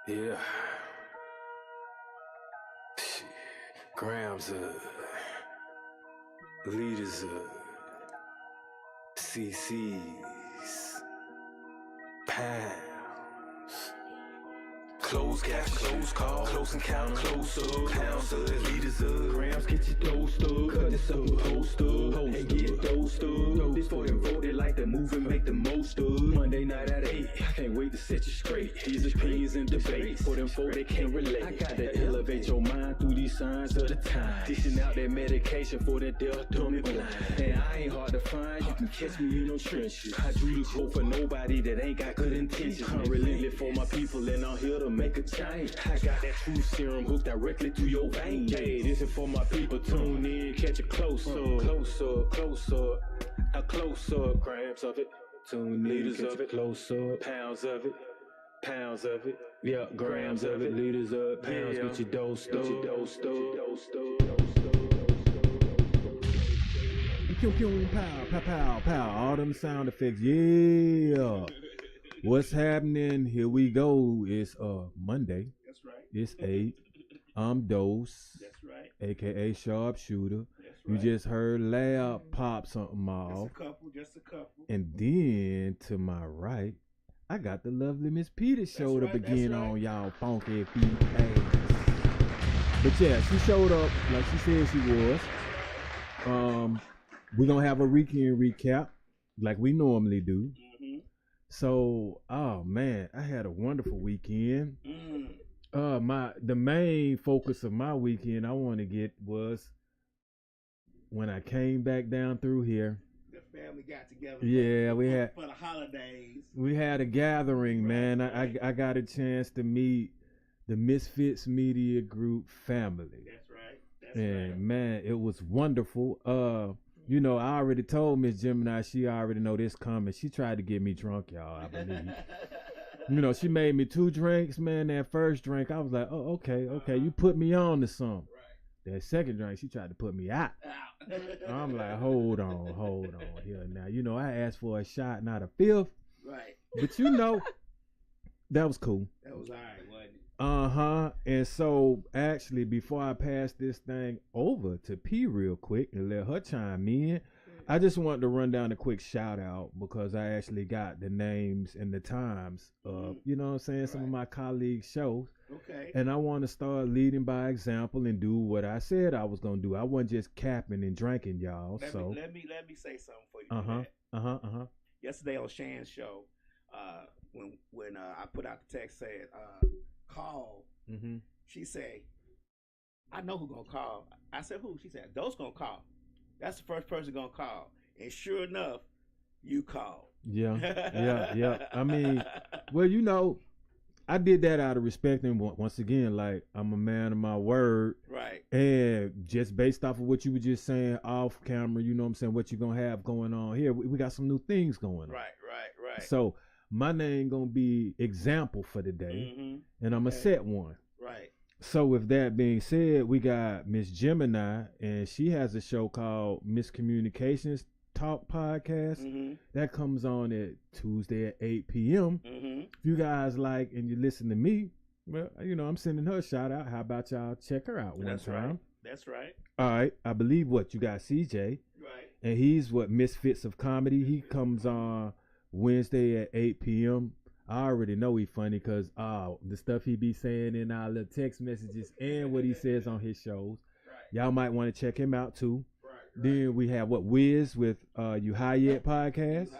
Yeah. Grams leaders CC's, pounds. Close cash, close call, close encounter, close up, pounds of leaders of grams, get your dosed up, cut this up, post up, and get dosed up. This for them voted like the move and make the most of. Monday night at 8, I can't wait to set you straight. These opinions and debates for them folk they can't relate. I got to elevate your mind through these signs of the time. Dishing out that medication for that deaf, dumb and blind. And I ain't hard to find, you can catch me in them trenches. I drew the code for nobody that ain't got good intentions. I'm relentless for my people and I'm here to make a change. I got that true serum hooked directly to your vein. Hey, this is for my people, tune in, catch a close up, close up, close up, a close up, grams of it, tune liters of it, close up, pounds of it, pounds of it, yeah, grams of it, liters of pounds, get your dose, get your dose, Pew pew pow pow pow pow, all them sound effects, yeah. What's happening? Here we go. It's Monday. That's right. It's 8. I'm Dose. That's right. AKA Sharpshooter. That's You right. just heard Lab pop something off. Just a couple. And then to my right, I got the lovely Miss Peter showed up right, again that's right. on y'all funky feet ass. But yeah, she showed up like she said she was. We're gonna have a weekend recap like we normally do. Mm-hmm. So, oh man, I had a wonderful weekend. Mm. The main focus of my weekend I want to get was when I came back down through here. The family got together. Yeah, for the holidays. we had a gathering, man. I got a chance to meet the Misfits Media Group family. That's right. That's And right. man, it was wonderful. You know, I already told Miss Gemini she already know this coming. She tried to get me drunk, y'all, I believe. You know, she made me 2 drinks, man. That first drink, I was like, oh, okay, you put me on to something. Right. That second drink, she tried to put me out. I'm like, hold on here now. You know, I asked for a shot, not a fifth. Right. But you know, that was cool. That was all right, wasn't it? And so actually, before I pass this thing over to P real quick and let her chime in, I just wanted to run down a quick shout out because I actually got the names and the times of, you know what I'm saying, some of my colleagues' shows. Okay. And I want to start leading by example and do what I said I was gonna do. I wasn't just capping and drinking, y'all. Let me say something for you. Yesterday on Shan's show, when I put out the text said call, she said, I know who gonna call. I said who? She said those gonna call. That's the first person gonna call. And sure enough, you called. Yeah. I mean, well, you know, I did that out of respect, and once again, like, I'm a man of my word. Right. And just based off of what you were just saying off camera, you know what I'm saying, what you're gonna have going on here, we got some new things going on. Right. So my name gonna be example for the day, and I'm gonna set one. Right. So with that being said, we got Miss Gemini, and she has a show called Miscommunications Talk Podcast that comes on at Tuesday at 8 p.m. If you guys like and you listen to me, well, you know, I'm sending her a shout out. How about y'all check her out one time? Right. That's right. All right. I believe you got CJ. Right. And he's Misfits of Comedy. He comes on Wednesday at 8 p.m. I already know he funny because the stuff he be saying in our little text messages and what he says on his shows. Right. Y'all might want to check him out too. Right. Then we have Wiz with You High Yet podcast.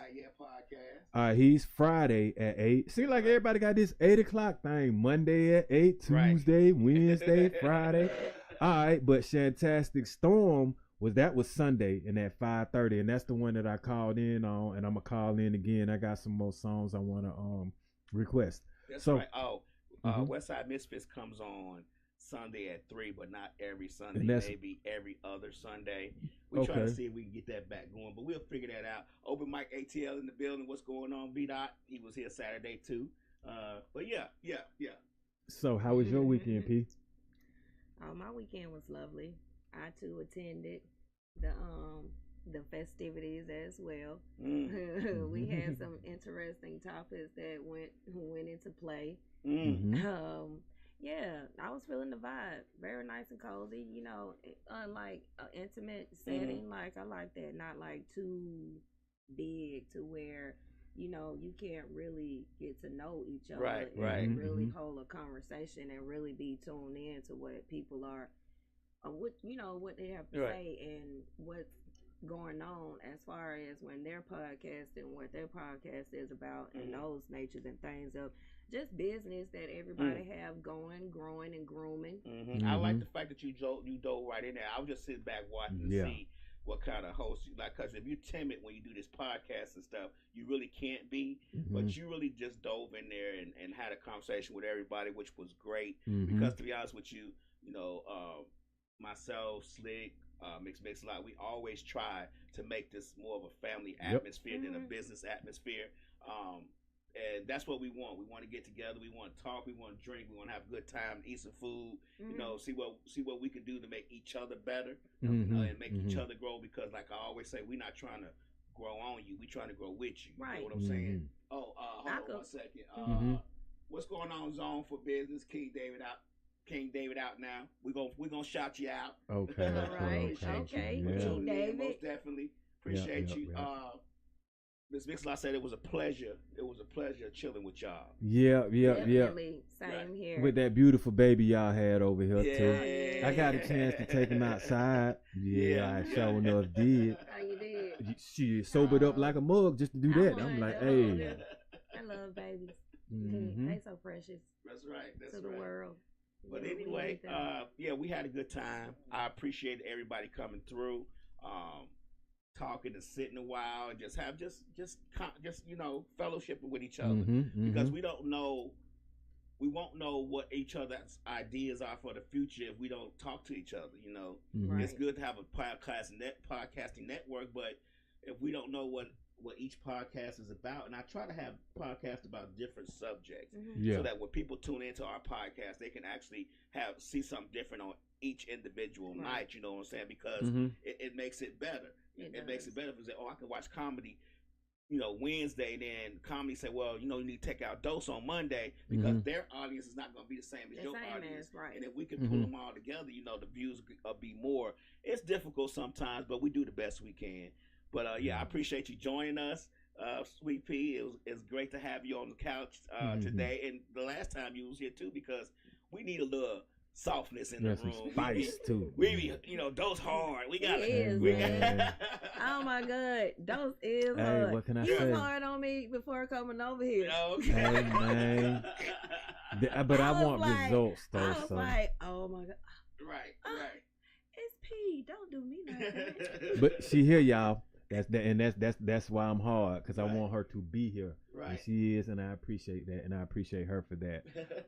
All right, he's Friday at 8. Seems like everybody got this 8 o'clock thing. Monday at 8, Tuesday, Wednesday, Friday. All right, but Shantastic Storm was Sunday and at 5:30, and that's the one that I called in on, and I'm gonna call in again. I got some more songs I wanna request. That's right. Westside Misfits comes on Sunday at 3, but not every Sunday. Maybe every other Sunday. We try to see if we can get that back going, but we'll figure that out. Open Mike ATL in the building. What's going on, B-Dot? He was here Saturday too. But yeah. So how was your weekend, P? My weekend was lovely. I too attended the festivities as well. We had some interesting topics that went into play. Yeah, I was feeling the vibe. Very nice and cozy. You know, unlike an intimate setting, like I like that. Not like too big to where you know you can't really get to know each other. And really hold a conversation and really be tuned in to what people are, what they have to say and what's going on as far as when their podcast and what their podcast is about and those natures and things of just business that everybody have going, growing, and grooming. I like the fact that you dove right in there. I was just sitting back watching to see what kind of host you like. Because if you're timid when you do this podcast and stuff, you really can't be. But you really just dove in there and had a conversation with everybody, which was great. Because to be honest with you, myself, Slick, Mix a lot. We always try to make this more of a family atmosphere than a business atmosphere. And that's what we want. We want to get together. We want to talk. We want to drink. We want to have a good time, eat some food. See what we can do to make each other better and make each other grow. Because, like I always say, we're not trying to grow on you. We're trying to grow with you. Right. You know what I'm saying? Oh, hold on 1 second. What's going on, Zone for Business? King David out now. We're gonna shout you out. Okay. All right. Okay. King David. Most definitely appreciate you. Ms. Mixler said it was a pleasure. It was a pleasure chilling with y'all. Yeah. Same here. With that beautiful baby y'all had over here too. I got a chance to take him outside. I sure enough did. How you did? She sobered up like a mug just to do that. I'm like, hey. I love babies. They so precious. That's right. To the world. But anyway, we had a good time. I appreciate everybody coming through, talking and sitting a while and just fellowshipping with each other because we won't know what each other's ideas are for the future if we don't talk to each other. It's good to have a podcasting network, but if we don't know what each podcast is about, and I try to have podcasts about different subjects so that when people tune into our podcast, they can actually see something different on each individual night, you know what I'm saying? Because it makes it better. It makes it better if you say, I can watch comedy, Wednesday, then comedy say, well, you need to take out Dose on Monday because their audience is not going to be the same as your audience. And if we can pull them all together, the views will be more. It's difficult sometimes, but we do the best we can. But I appreciate you joining us, Sweet Pea. It's great to have you on the couch today, and the last time you was here too, because we need a little softness in the room. Some spice too. We Dose hard. We got Oh my God, Dose is hard. What can I say? He was hard on me before coming over here. Okay. Hey man. But I want results though. I was like, oh my God. Right. It's P. Don't do me like that. But she here, y'all. That's why I'm hard, because I want her to be here. Right. And she is, and I appreciate that, and I appreciate her for that.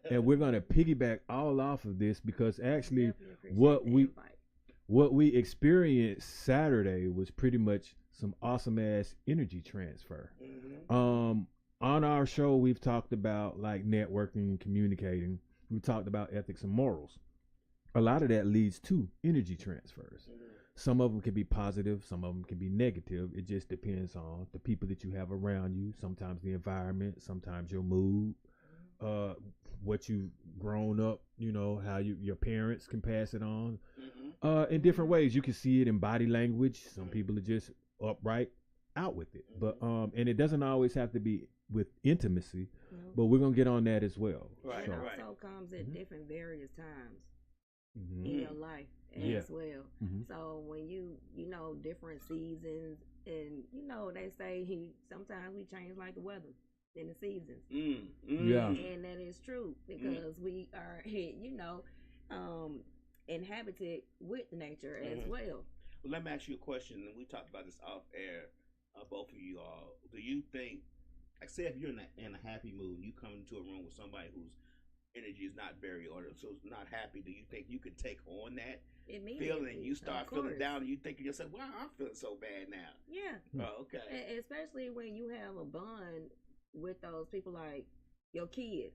And we're gonna piggyback all off of this because actually, what we experienced Saturday was pretty much some awesome ass energy transfer. On our show, we've talked about like networking and communicating. We talked about ethics and morals. A lot of that leads to energy transfers. Some of them can be positive, some of them can be negative. It just depends on the people that you have around you, sometimes the environment, sometimes your mood, what you've grown up, how your parents can pass it on. In different ways. You can see it in body language. Some people are just upright out with it. But and it doesn't always have to be with intimacy, but we're going to get on that as well. Right, it also comes at different various times in your life as well. So when you different seasons, and they say sometimes we change like the weather in the seasons. And that is true because we are inhabited with nature as well. Well, let me ask you a question, and we talked about this off air, both of you all. Do you think, like, say if you're in a happy mood, you come into a room with somebody whose energy is not very ordered, so it's not happy, do you think you could take on that feeling? You start feeling down, and you think to yourself, wow, I'm feeling so bad now. Yeah. Oh, okay. And especially when you have a bond with those people, like your kids.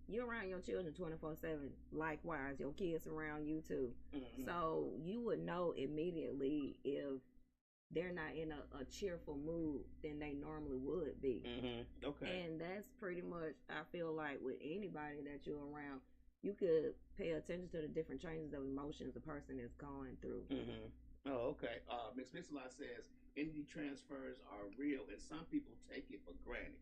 You're around your children 24/7. Likewise, your kids around you too. So you would know immediately if they're not in a cheerful mood than they normally would be. Okay. And that's pretty much, I feel like, with anybody that you're around, you could pay attention to the different changes of emotions a person is going through. Oh, okay. Miss Mixalot says energy transfers are real, and some people take it for granted.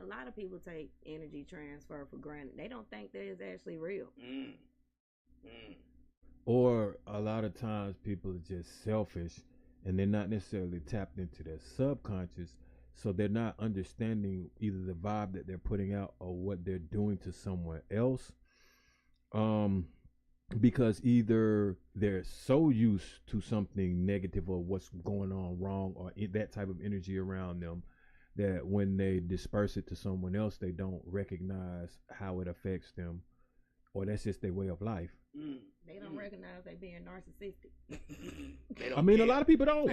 A lot of people take energy transfer for granted. They don't think that it's actually real. Or a lot of times people are just selfish and they're not necessarily tapped into their subconscious, so they're not understanding either the vibe that they're putting out or what they're doing to someone else. Because either they're so used to something negative or what's going on wrong or that type of energy around them that when they disperse it to someone else, they don't recognize how it affects them, or that's just their way of life. They don't recognize they being narcissistic. I mean, a lot of people don't.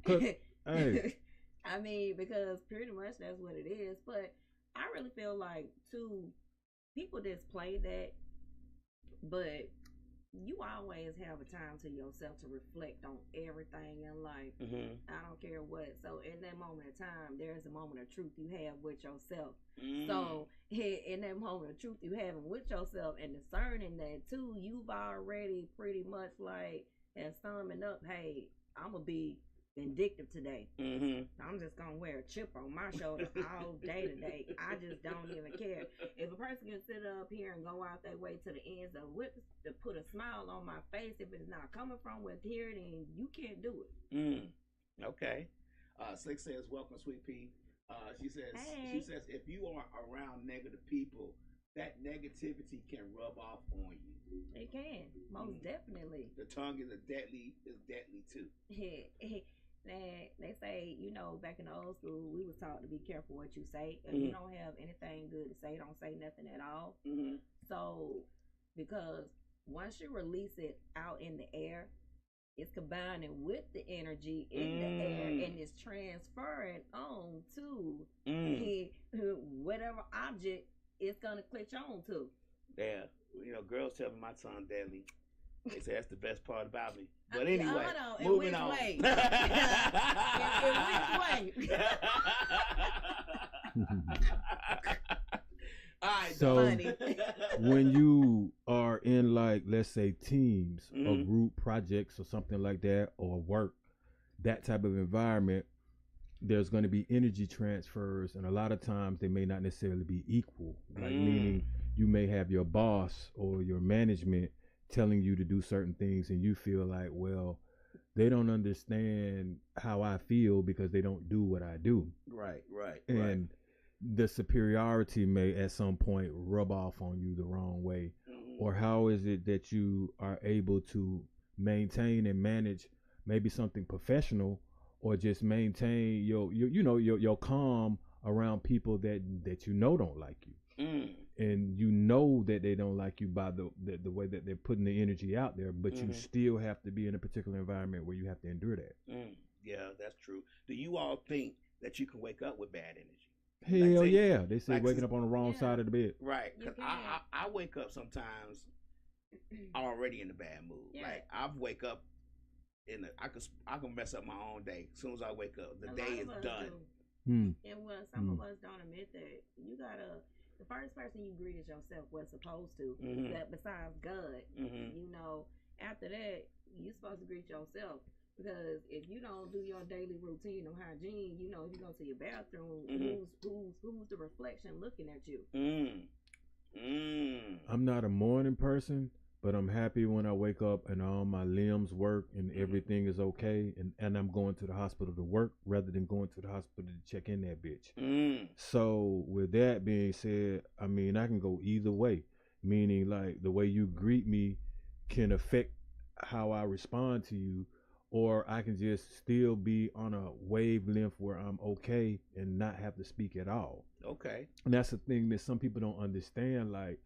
Hey. I mean, because pretty much that's what it is. But I really feel like, too, people display that, but you always have a time to yourself to reflect on everything in life. I don't care what. So in that moment of time, there's a moment of truth you have with yourself. So in that moment of truth you have with yourself and discerning that too, you've already pretty much like and summing up, hey, I'm gonna be vindictive today. I'm just gonna wear a chip on my shoulder all day today. I just don't even care. If a person can sit up here and go out their way to the ends of what to put a smile on my face, if it's not coming from with here, then you can't do it. Okay. Slick says, "Welcome, Sweet Pea." She says, hey. if you are around negative people, that negativity can rub off on you. It can, most definitely. The tongue is deadly too. They say, you know, back in the old school, we was taught to be careful what you say. If you don't have anything good to say, don't say nothing at all. So, because once you release it out in the air, it's combining with the energy in the air and it's transferring on to whatever object it's going to clutch on to. Yeah. You know, girls tell me my tongue deadly. They say that's the best part about me. But anyway, moving on. Way? In which way? All right, so when you are in, like, let's say teams or group projects or something like that, or work, that type of environment, there's going to be energy transfers, and a lot of times they may not necessarily be equal. Like meaning you may have your boss or your management telling you to do certain things, and you feel like, well, they don't understand how I feel because they don't do what I do. Right. And the superiority may at some point rub off on you the wrong way. Or how is it that you are able to maintain and manage maybe something professional, or just maintain your calm around people that you know don't like you, and you know that they don't like you by the way that they're putting the energy out there, but you still have to be in a particular environment where you have to endure that. Yeah, that's true. Do you all think that you can wake up with bad energy? Hell yeah. They say waking up on the wrong side of the bed. Right. Because I wake up sometimes already in a bad mood. Yeah. Like I wake up I can mess up my own day as soon as I wake up. The day is done. And when some of us don't admit that, you gotta, the first person you greet is yourself, what's supposed to. That besides God, you know, after that, you're supposed to greet yourself. Because if you don't do your daily routine of hygiene, you know, if you go to your bathroom, who's the reflection looking at you? I'm not a morning person, but I'm happy when I wake up and all my limbs work and everything is okay, and I'm going to the hospital to work rather than going to the hospital to check in that bitch. So with that being said, I mean, I can go either way, meaning like the way you greet me can affect how I respond to you, or I can just still be on a wavelength where I'm okay and not have to speak at all. Okay. And that's the thing that some people don't understand. Like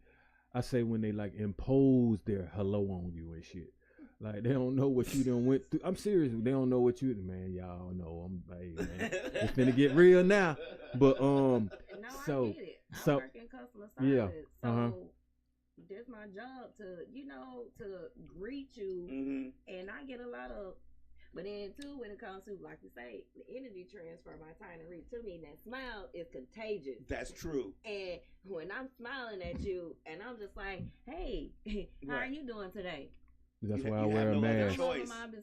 I say, when they like impose their hello on you and shit, like they don't know what you done went through. I'm serious. They don't know what you, man. Y'all know. Hey, man, it's finna get real now. But no, I get it. I work in customer service. Yeah. So that's my job to greet you, and I get a lot of But then too, when it comes to, like you say, the energy transfer by Tyler Reed, to me, that smile is contagious. That's true. And when I'm smiling at you, and I'm just like, hey, how are you doing today? That's why I wear a mask.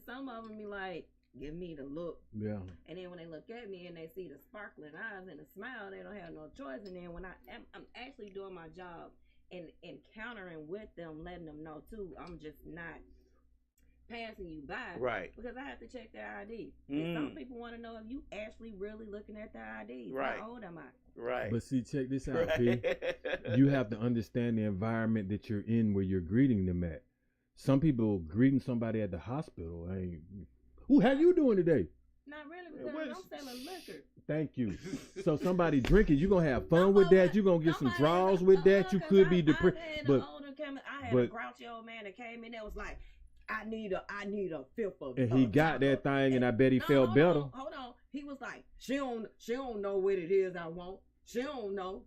Some of them be like, give me the look. Yeah. And then when they look at me and they see the sparkling eyes and the smile, they don't have no choice. And then when I'm actually doing my job and encountering with them, letting them know too, I'm just not passing you by. Right. Because I have to check their ID. And some people want to know if you actually really looking at their ID. Right. How old am I? Right. But see, check this out, P. You have to understand the environment that you're in where you're greeting them at. Some people greeting somebody at the hospital. Hey, how you doing today? Not really, because I'm selling liquor. Thank you. So somebody drinking, you're going to have fun with that. You're going to get some draws with that. You could be depressed. I had a grouchy old man that came in that was like, I need a fifth of. And he got that thing, and I bet he felt better. Hold on. He was like, she don't know what it is I want. She don't know.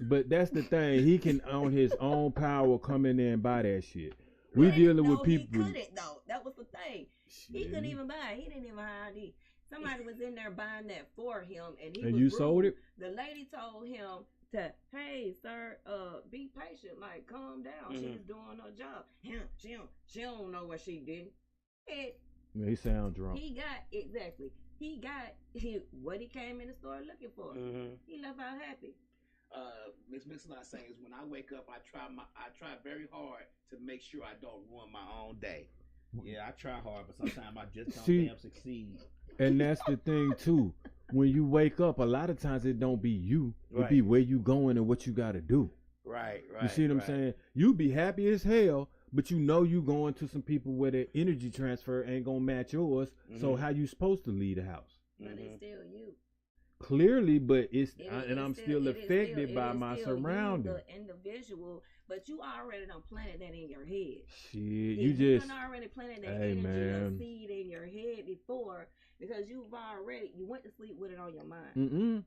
But that's the thing. He can, on his own power, come in there and buy that shit. We dealing with people. He couldn't though. That was the thing. He couldn't even buy it. He didn't even have ID. Somebody was in there buying that for him, and he was you rude. Sold it? The lady told him to, hey sir, be patient, like calm down. She's doing her job. She don't know what she did. He sound drunk. He got what he came in the store looking for. He left out happy. Miss Mix-a-Lot saying when I wake up, I try very hard to make sure I don't ruin my own day. Yeah, I try hard, but sometimes I just don't damn succeed. And that's the thing too. When you wake up, a lot of times it don't be you. It be where you going and what you got to do. Right. You see what I'm saying? You be happy as hell, but you know you going to some people where their energy transfer ain't gonna match yours. So how you supposed to leave the house? But it's still you. Clearly, but I'm still affected by my surroundings. The individual, but you already done planted that in your head. Shit, you done already planted that energy of seed in your head before, because you went to sleep with it on your mind.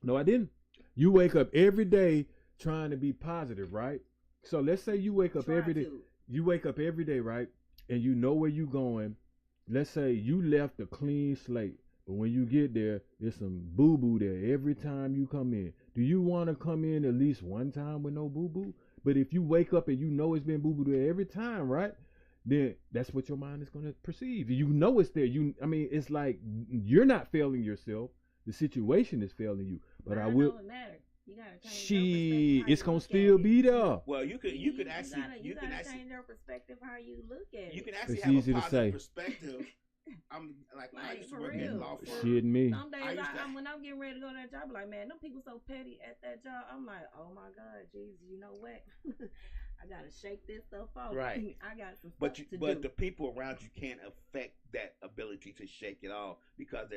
No, I didn't. You wake up every day trying to be positive, right? So let's say you wake up every day. You wake up every day, right? And you know where you going. Let's say you left a clean slate. But when you get there, there's some boo-boo there every time you come in. Do you want to come in at least one time with no boo-boo? But if you wake up and you know it's been boo-boo there every time, right? Then that's what your mind is going to perceive. You know it's there. It's like you're not failing yourself. The situation is failing you. But I will. You gotta change it's gonna still be there. Well, you can actually change your perspective how you look at it. You can actually have a positive perspective. I'm like I used to work at law firm. Shit, me. Some days when I'm getting ready to go to that job, I'm like, man, them people so petty at that job. I'm like, oh my God, Jesus, you know what? I gotta shake this stuff off. Right. I got some stuff to do. But the people around you can't affect that ability to shake it off because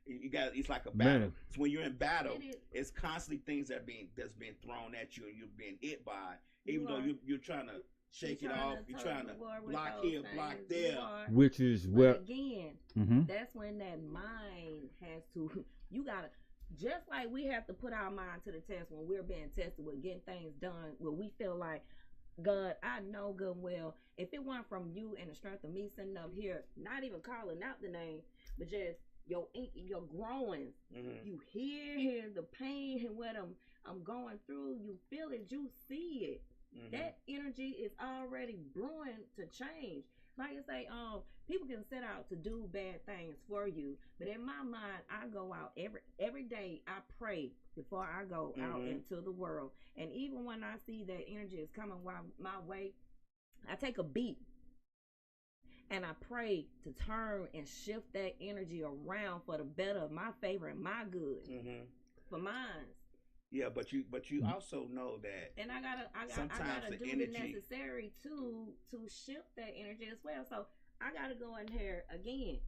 it's like a battle. Man. So when you're in battle, it's constantly things that's being thrown at you and you're being hit by. Even though you're trying to shake it off, you're trying to block here, block there. Which is what again, that's when that mind has to. You gotta, just like we have to put our mind to the test when we're being tested with getting things done. Where we feel like, God, I know good and well, if it weren't from you and the strength of me sitting up here, not even calling out the name, but just your growing, you hear the pain and what I'm going through, you feel it, you see it. That energy is already brewing to change. Like I say, people can set out to do bad things for you, but in my mind, I go out every day. I pray before I go out into the world, and even when I see that energy is coming my way, I take a beat. And I pray to turn and shift that energy around for the better of my favor and my good, for mine. Yeah, but you also know that, and I gotta do the necessary to shift that energy as well. So I gotta go in here again,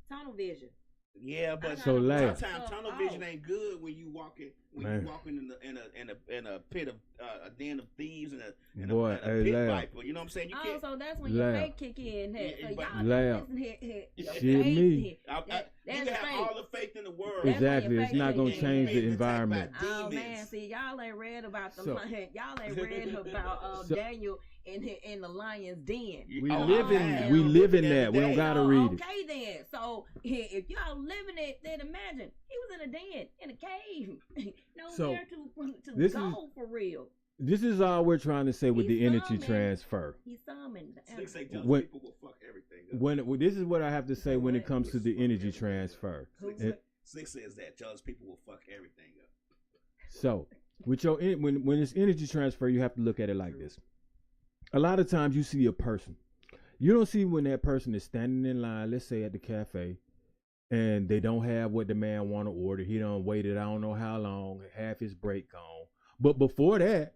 tunnel vision. Yeah, but sometimes tunnel vision ain't good when you walking in a pit of a den of thieves and a pit viper. You know what I'm saying? You can't. So that's when your faith kick in. So y'all listen here. Shit, me. You can have all the faith in the world. Exactly, it's not gonna change the environment. Oh man, see, y'all ain't read about Daniel in the lion's den. We live in that. We don't gotta read it. Okay then. So if y'all living it, then imagine he was in a den, in a cave, nowhere to go for real. This is all we're trying to say with the energy transfer. He summoned. People will fuck everything up. This is what I have to say when it comes to the energy transfer. Slick says that jealous people will fuck everything up. So, with your when it's energy transfer, you have to look at it like this. A lot of times you see a person. You don't see when that person is standing in line, let's say at the cafe, and they don't have what the man want to order. He done waited I don't know how long, half his break gone. But before that,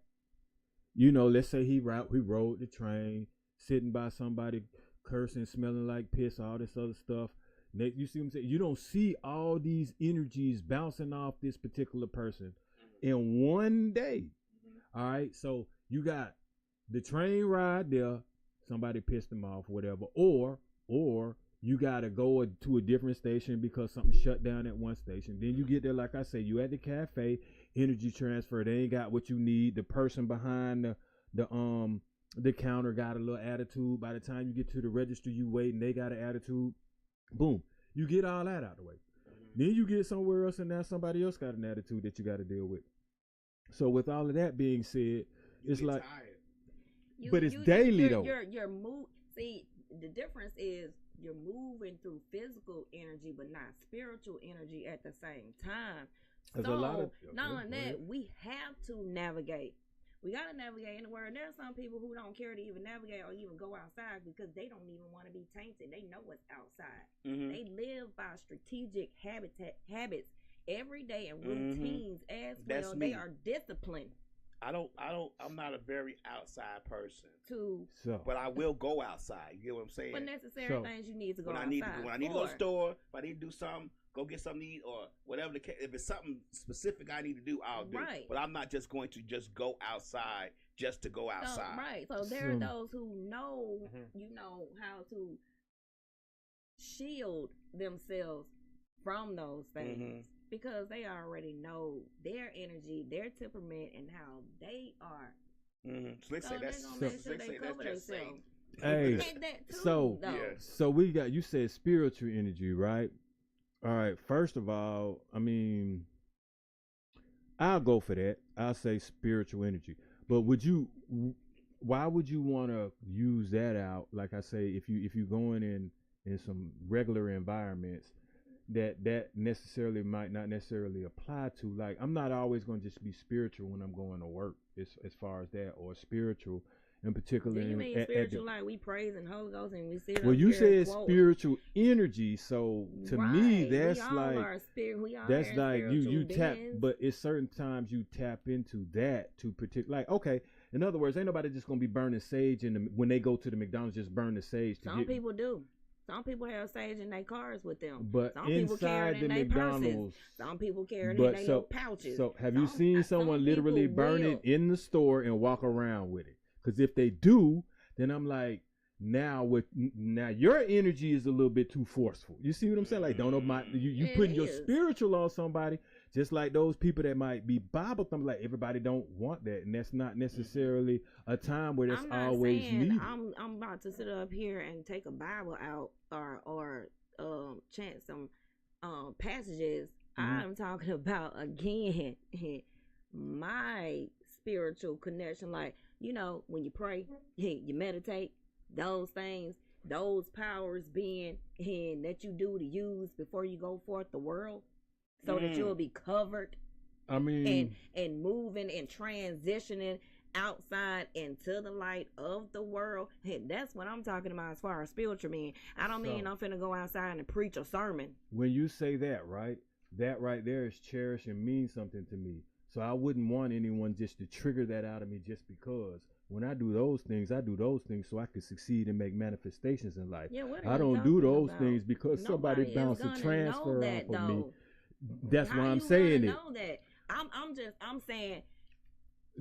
let's say he rode the train, sitting by somebody, cursing, smelling like piss, all this other stuff. You see what I'm saying? You don't see all these energies bouncing off this particular person in one day. All right, so you got the train ride there, somebody pissed them off, whatever, or you gotta go to a different station because something shut down at one station. Then you get there, like I say, you at the cafe, energy transfer. They ain't got what you need. The person behind the counter got a little attitude. By the time you get to the register, you wait and they got an attitude. Boom, you get all that out of the way. Then you get somewhere else and now somebody else got an attitude that you got to deal with. So with all of that being said, it's like, but it's daily though. Your move. See, the difference is you're moving through physical energy, but not spiritual energy at the same time. So, not only that, we have to navigate. We got to navigate in the world. There are some people who don't care to even navigate or even go outside because they don't even want to be tainted. They know what's outside. They live by strategic habits every day and routines as well. They are disciplined. I'm not a very outside person. But I will go outside. You get what I'm saying? But necessary things you need to go outside. When I need to go to the store, if I need to do something, go get something to eat or whatever the case. If it's something specific I need to do, I'll do. Right. But I'm not just going to just go outside just to go outside. So there are those who know, how to shield themselves from those things. Because they already know their energy, their temperament, and how they are. So they say that's just saying. Hey, so we got, you said spiritual energy, right? All right. First of all, I mean, I'll go for that. I'll say spiritual energy. But why would you want to use that out? Like I say, if you going in some regular environments, that necessarily might not necessarily apply to. Like, I'm not always going to just be spiritual when I'm going to work as far as that, or spiritual in particular. Do you mean spiritual like we praise and Holy Ghost and we sit well, you said spiritual energy, so to me that's that's like you tap, but it's certain times you tap into that to particular, like, okay, in other words, ain't nobody just going to be burning sage when they go to the McDonald's, just burn the sage. Some people do. Some people have sage in their cars with them. But some people carry it in their purses. Some people carry it in their little pouches. So have you seen someone literally burn it in the store and walk around with it? Because if they do, then I'm like, now your energy is a little bit too forceful. You see what I'm saying? Like, don't know you putting your spiritual on somebody, just like those people that might be Bible thumping. Like, everybody don't want that, and that's not necessarily a time where that's always needed. I'm about to sit up here and take a Bible out or chant some passages. I'm talking about, again, my spiritual connection. Like, when you pray, you meditate, those things, those powers being that you do to use before you go forth the world, so that you'll be covered. I mean, and moving and transitioning outside into the light of the world. That's what I'm talking about as far as spiritual being. I don't mean I'm finna go outside and preach a sermon. When you say that right there is cherish and means something to me. So I wouldn't want anyone just to trigger that out of me just because. When I do those things so I can succeed and make manifestations in life. Yeah, I don't do those things because somebody bounced a transfer off of me. That's why I'm saying it. Know that? I'm saying.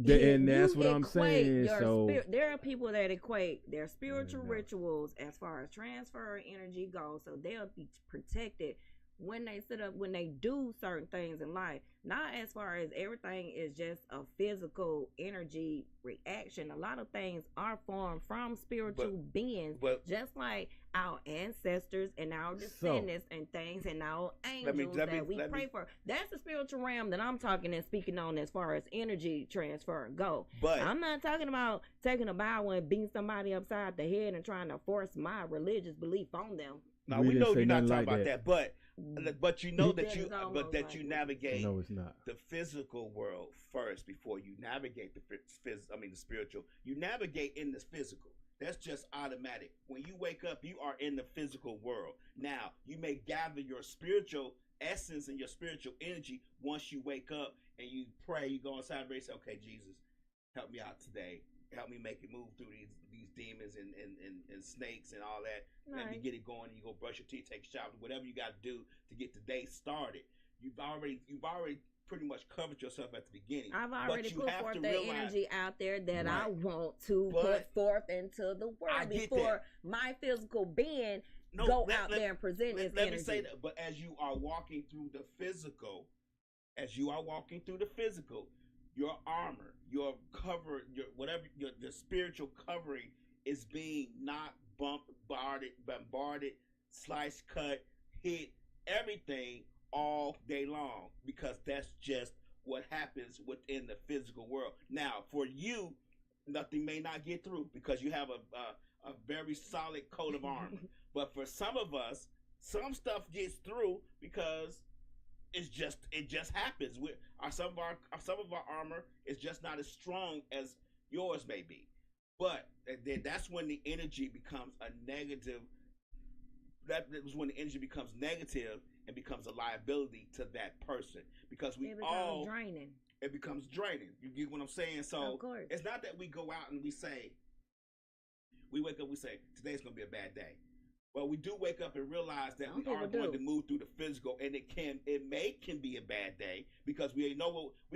And that's what I'm saying. There are people that equate their spiritual rituals as far as transfer energy goes, so they'll be protected when they sit up, when they do certain things in life. Not as far as everything is just a physical energy reaction. A lot of things are formed from spiritual beings, just like our ancestors and our descendants and things and our angels that we pray for. That's the spiritual realm that I'm talking and speaking on as far as energy transfer go. But I'm not talking about taking a Bible and beating somebody upside the head and trying to force my religious belief on them. Now we know you're not talking about that, but you know that you navigate the physical world first before you navigate the spiritual. You navigate in the physical. That's just automatic. When you wake up, you are in the physical world. Now, you may gather your spiritual essence and your spiritual energy once you wake up and you pray. You go inside and say, okay, Jesus, help me out today. Help me make it move through these demons and snakes and all that. Right. Let me get it going. You go brush your teeth, take a shower, whatever you got to do to get the day started. You've already pretty much covered yourself at the beginning. I've already put forth the energy out there that I want to put forth into the world before my physical being go out there and present its energy. Let me say that. But as you are walking through the physical, your armor, your cover, the spiritual covering is being not bombarded, sliced, cut, hit, everything all day long, because that's just what happens within the physical world. Now, for you, nothing may not get through because you have a very solid coat of armor. But for some of us, some stuff gets through because it just happens. Some of our armor is just not as strong as yours may be. But that's when the energy becomes a negative. That is when the energy becomes negative and becomes a liability to that person, because it becomes draining. You get what I'm saying? So of course. It's not that we go out and we wake up, we say today's gonna be a bad day. Well, we do wake up and realize that we are going to move through the physical, and it can be a bad day, because we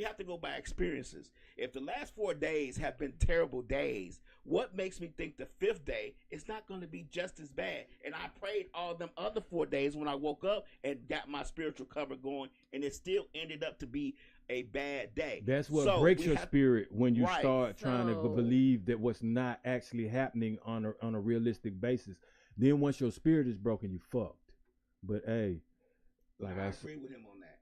have to go by experiences. If the last 4 days have been terrible days, what makes me think the 5th day is not going to be just as bad? And I prayed all them other 4 days when I woke up and got my spiritual cover going, and it still ended up to be a bad day. That's what breaks your spirit when you start trying to believe that what's not actually happening on a realistic basis. Then once your spirit is broken, you fucked. But hey, like I agree with him on that.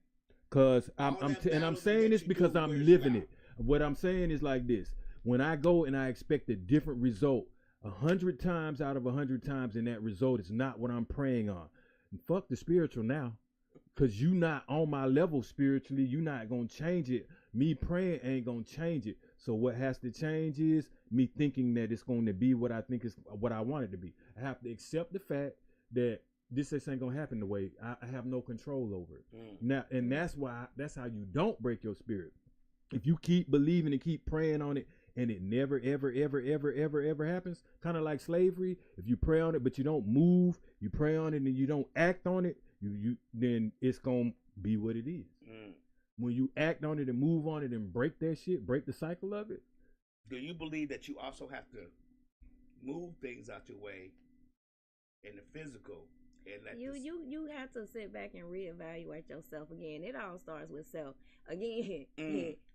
Cause I'm saying this because I'm living it. What I'm saying is like this: when I go and I expect a different result 100 times out of 100 times, and that result is not what I'm praying on, fuck the spiritual now. Cause you not on my level spiritually. You not gonna change it. Me praying ain't gonna change it. So what has to change is me thinking that it's going to be what I think is what I want it to be. I have to accept the fact that this ain't gonna happen the way I have no control over it. Now, and that's how you don't break your spirit. If you keep believing and keep praying on it, and it never, ever, ever, ever, ever, ever happens, kind of like slavery. If you pray on it but you don't move, you pray on it and you don't act on it, then it's gonna be what it is. When you act on it and move on it and break that shit, break the cycle of it. Do you believe that you also have to move things out your way in the physical? And you have to sit back and reevaluate yourself again. It all starts with self. Again,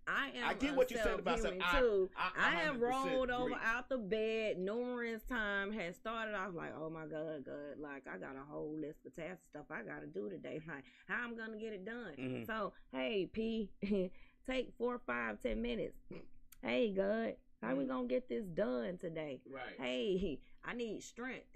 I get what you said about self too. I have rolled over out the bed numerous times. Had started off like, oh my God, like I got a whole list of tasks and stuff I gotta do today. Like how I'm gonna get it done. So hey P, take 4, 5, 10 minutes. Hey God, how we gonna get this done today? Right. Hey, I need strength.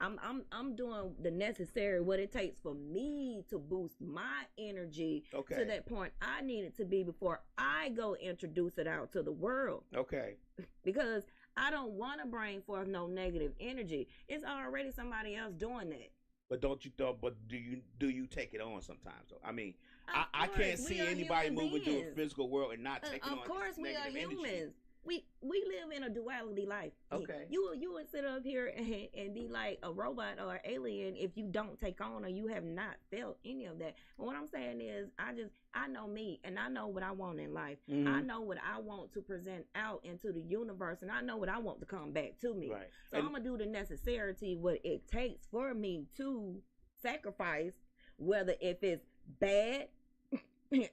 I'm doing the necessary, what it takes for me to boost my energy to that point I need it to be before I go introduce it out to the world. Okay. Because I don't want to bring forth no negative energy. It's already somebody else doing that. But do you take it on sometimes though? I mean, I can't see anybody moving through a physical world and not taking on. Of course, we are humans. Energy. We live in a duality life. Okay. You would sit up here and be like a robot or an alien if you don't take on or you have not felt any of that. But what I'm saying is I know me and I know what I want in life. I know what I want to present out into the universe, and I know what I want to come back to me. Right. So I'm gonna do the necessity, what it takes for me to sacrifice whether if it's bad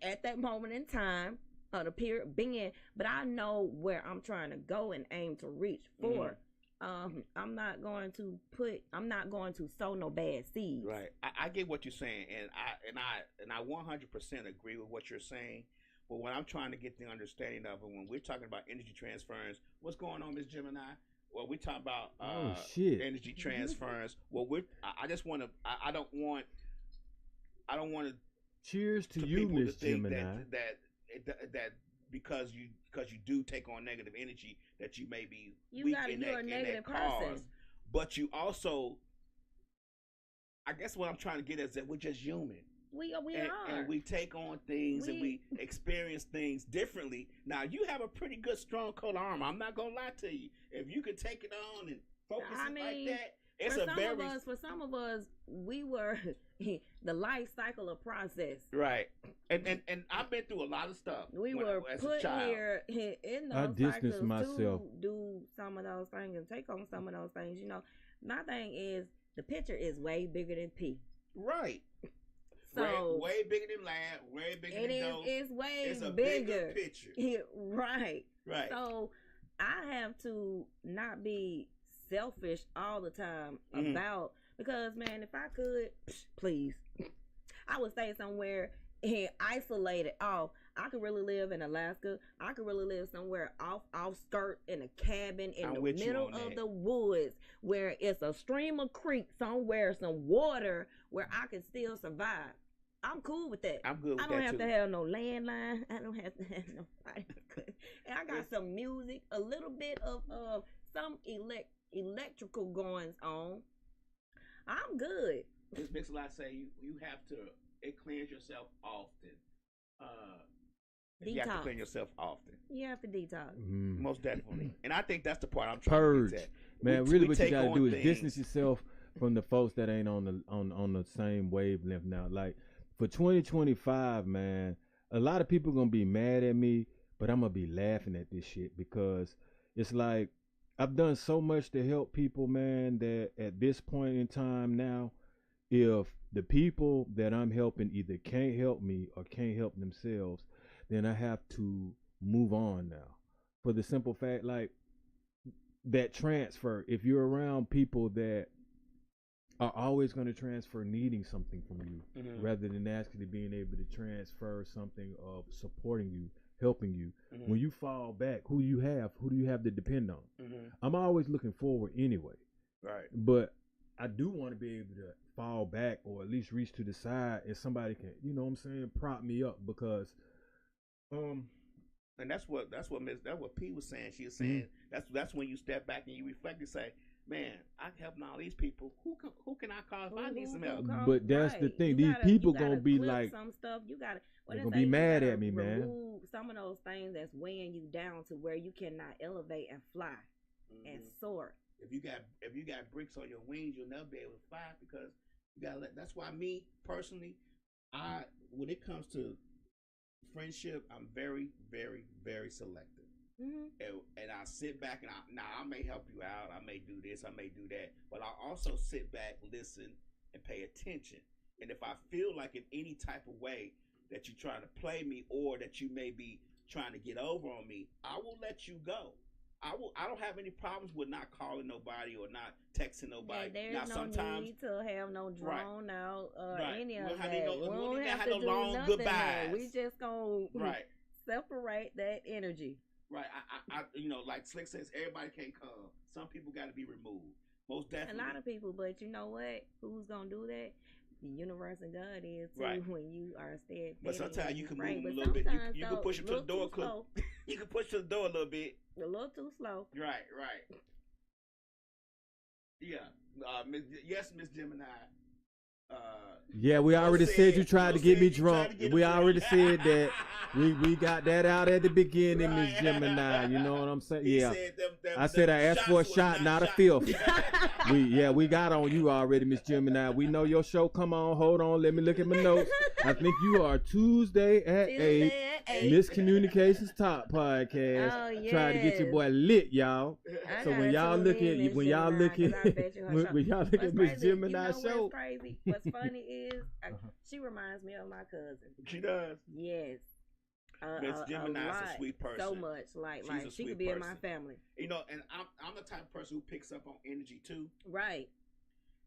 at that moment in time or the period being, but I know where I'm trying to go and aim to reach for. I'm not going to sow no bad seeds. Right. I get what you're saying, and I 100% agree with what you're saying. But what I'm trying to get the understanding of, and when we're talking about energy transference, what's going on, Ms. Gemini? Well, we're talking about energy transference. Well, I just want to. I don't want to. Cheers to you, Ms. Gemini. That because you do take on negative energy, that you may be weak in that cause. But you also, I guess what I'm trying to get is that we're just human. We are. And we take on things and we experience things differently. Now, you have a pretty good, strong coat of armor. I'm not going to lie to you. If you could take it on and focus like that, for some of us, we were the life cycle of process. Right. And I've been through a lot of stuff. We were put here in those cycles to do some of those things and take on some of those things. You know, my thing is the picture is way bigger than P. Right. So way bigger than land, way bigger than those. It's way it's a bigger picture. Right. Right. So I have to not be selfish all the time about, because man, if I could, please, I would stay somewhere isolated. I could really live in Alaska. I could really live somewhere off skirt in a cabin in the middle of the woods where it's a stream or creek somewhere, some water where I can still survive. I'm cool with that. I'm good with that I don't have too. to have no landline. I don't have to have nobody. And I got some music, a little bit of some electrical goings on. I'm good. This makes a lot say you have to cleanse yourself often. You have to clean yourself often. You have to detox. Most definitely. And I think that's the part I'm trying to get at. Man, really what you gotta do is distance yourself from the folks that ain't on the same wavelength now. Like for 2025, man, a lot of people gonna be mad at me, but I'm gonna be laughing at this shit because it's like I've done so much to help people, man, that at this point in time now, if the people that I'm helping either can't help me or can't help themselves, then I have to move on now. For the simple fact, like that transfer, if you're around people that are always going to transfer needing something from you rather than actually being able to transfer something of supporting you, helping you, when you fall back, who do you have to depend on? I'm always looking forward anyway. Right. But I do want to be able to fall back or at least reach to the side and somebody can, you know what I'm saying, prop me up because and that's what P was saying. She was saying that's when you step back and you reflect and say, man, I'm helping all these people. Who can I call if I need some help? But that's the thing. These people gonna be like some stuff. You gotta. They're gonna be mad at me, man. Remove some of those things that's weighing you down to where you cannot elevate and fly and soar. If you got bricks on your wings, you'll never be able to fly because you gotta let. That's why me personally, when it comes to friendship, I'm very, very, very selective. And I sit back and I may help you out. I may do this. I may do that. But I also sit back, listen, and pay attention. And if I feel like in any type of way that you're trying to play me or that you may be trying to get over on me, I will let you go. I don't have any problems with not calling nobody or not texting nobody. Yeah, there's no need to have no drawn out any of that. We don't have no long goodbyes. We just gonna separate that energy. Right. I like Slick says, everybody can't come. Some people got to be removed. Most definitely. A lot of people, but you know what? Who's gonna do that? The universe and God is too. Right. When you are steadfast. But sometimes you can move them a little bit. You can push them to the door. You can push to the door a little bit. A little too slow. Right. Yeah. Yes, Miss Gemini. Yeah, we already said you tried to get me drunk. We already said that. We got that out at the beginning, Miss Gemini. You know what I'm saying? Yeah. I said I asked for a shot, not a fifth. We got on you already, Miss Gemini. We know your show. Come on, hold on. Let me look at my notes. I think you are Tuesday at 8. Miscommunications Talk podcast. Oh, yes. Try to get your boy lit, y'all. So when y'all look at Miss Gemini show, what's crazy? What's funny is she reminds me of my cousin. She does. Yes. Miss Gemini's a sweet person. So much, like she could be in my family. You know, and I'm the type of person who picks up on energy too. Right.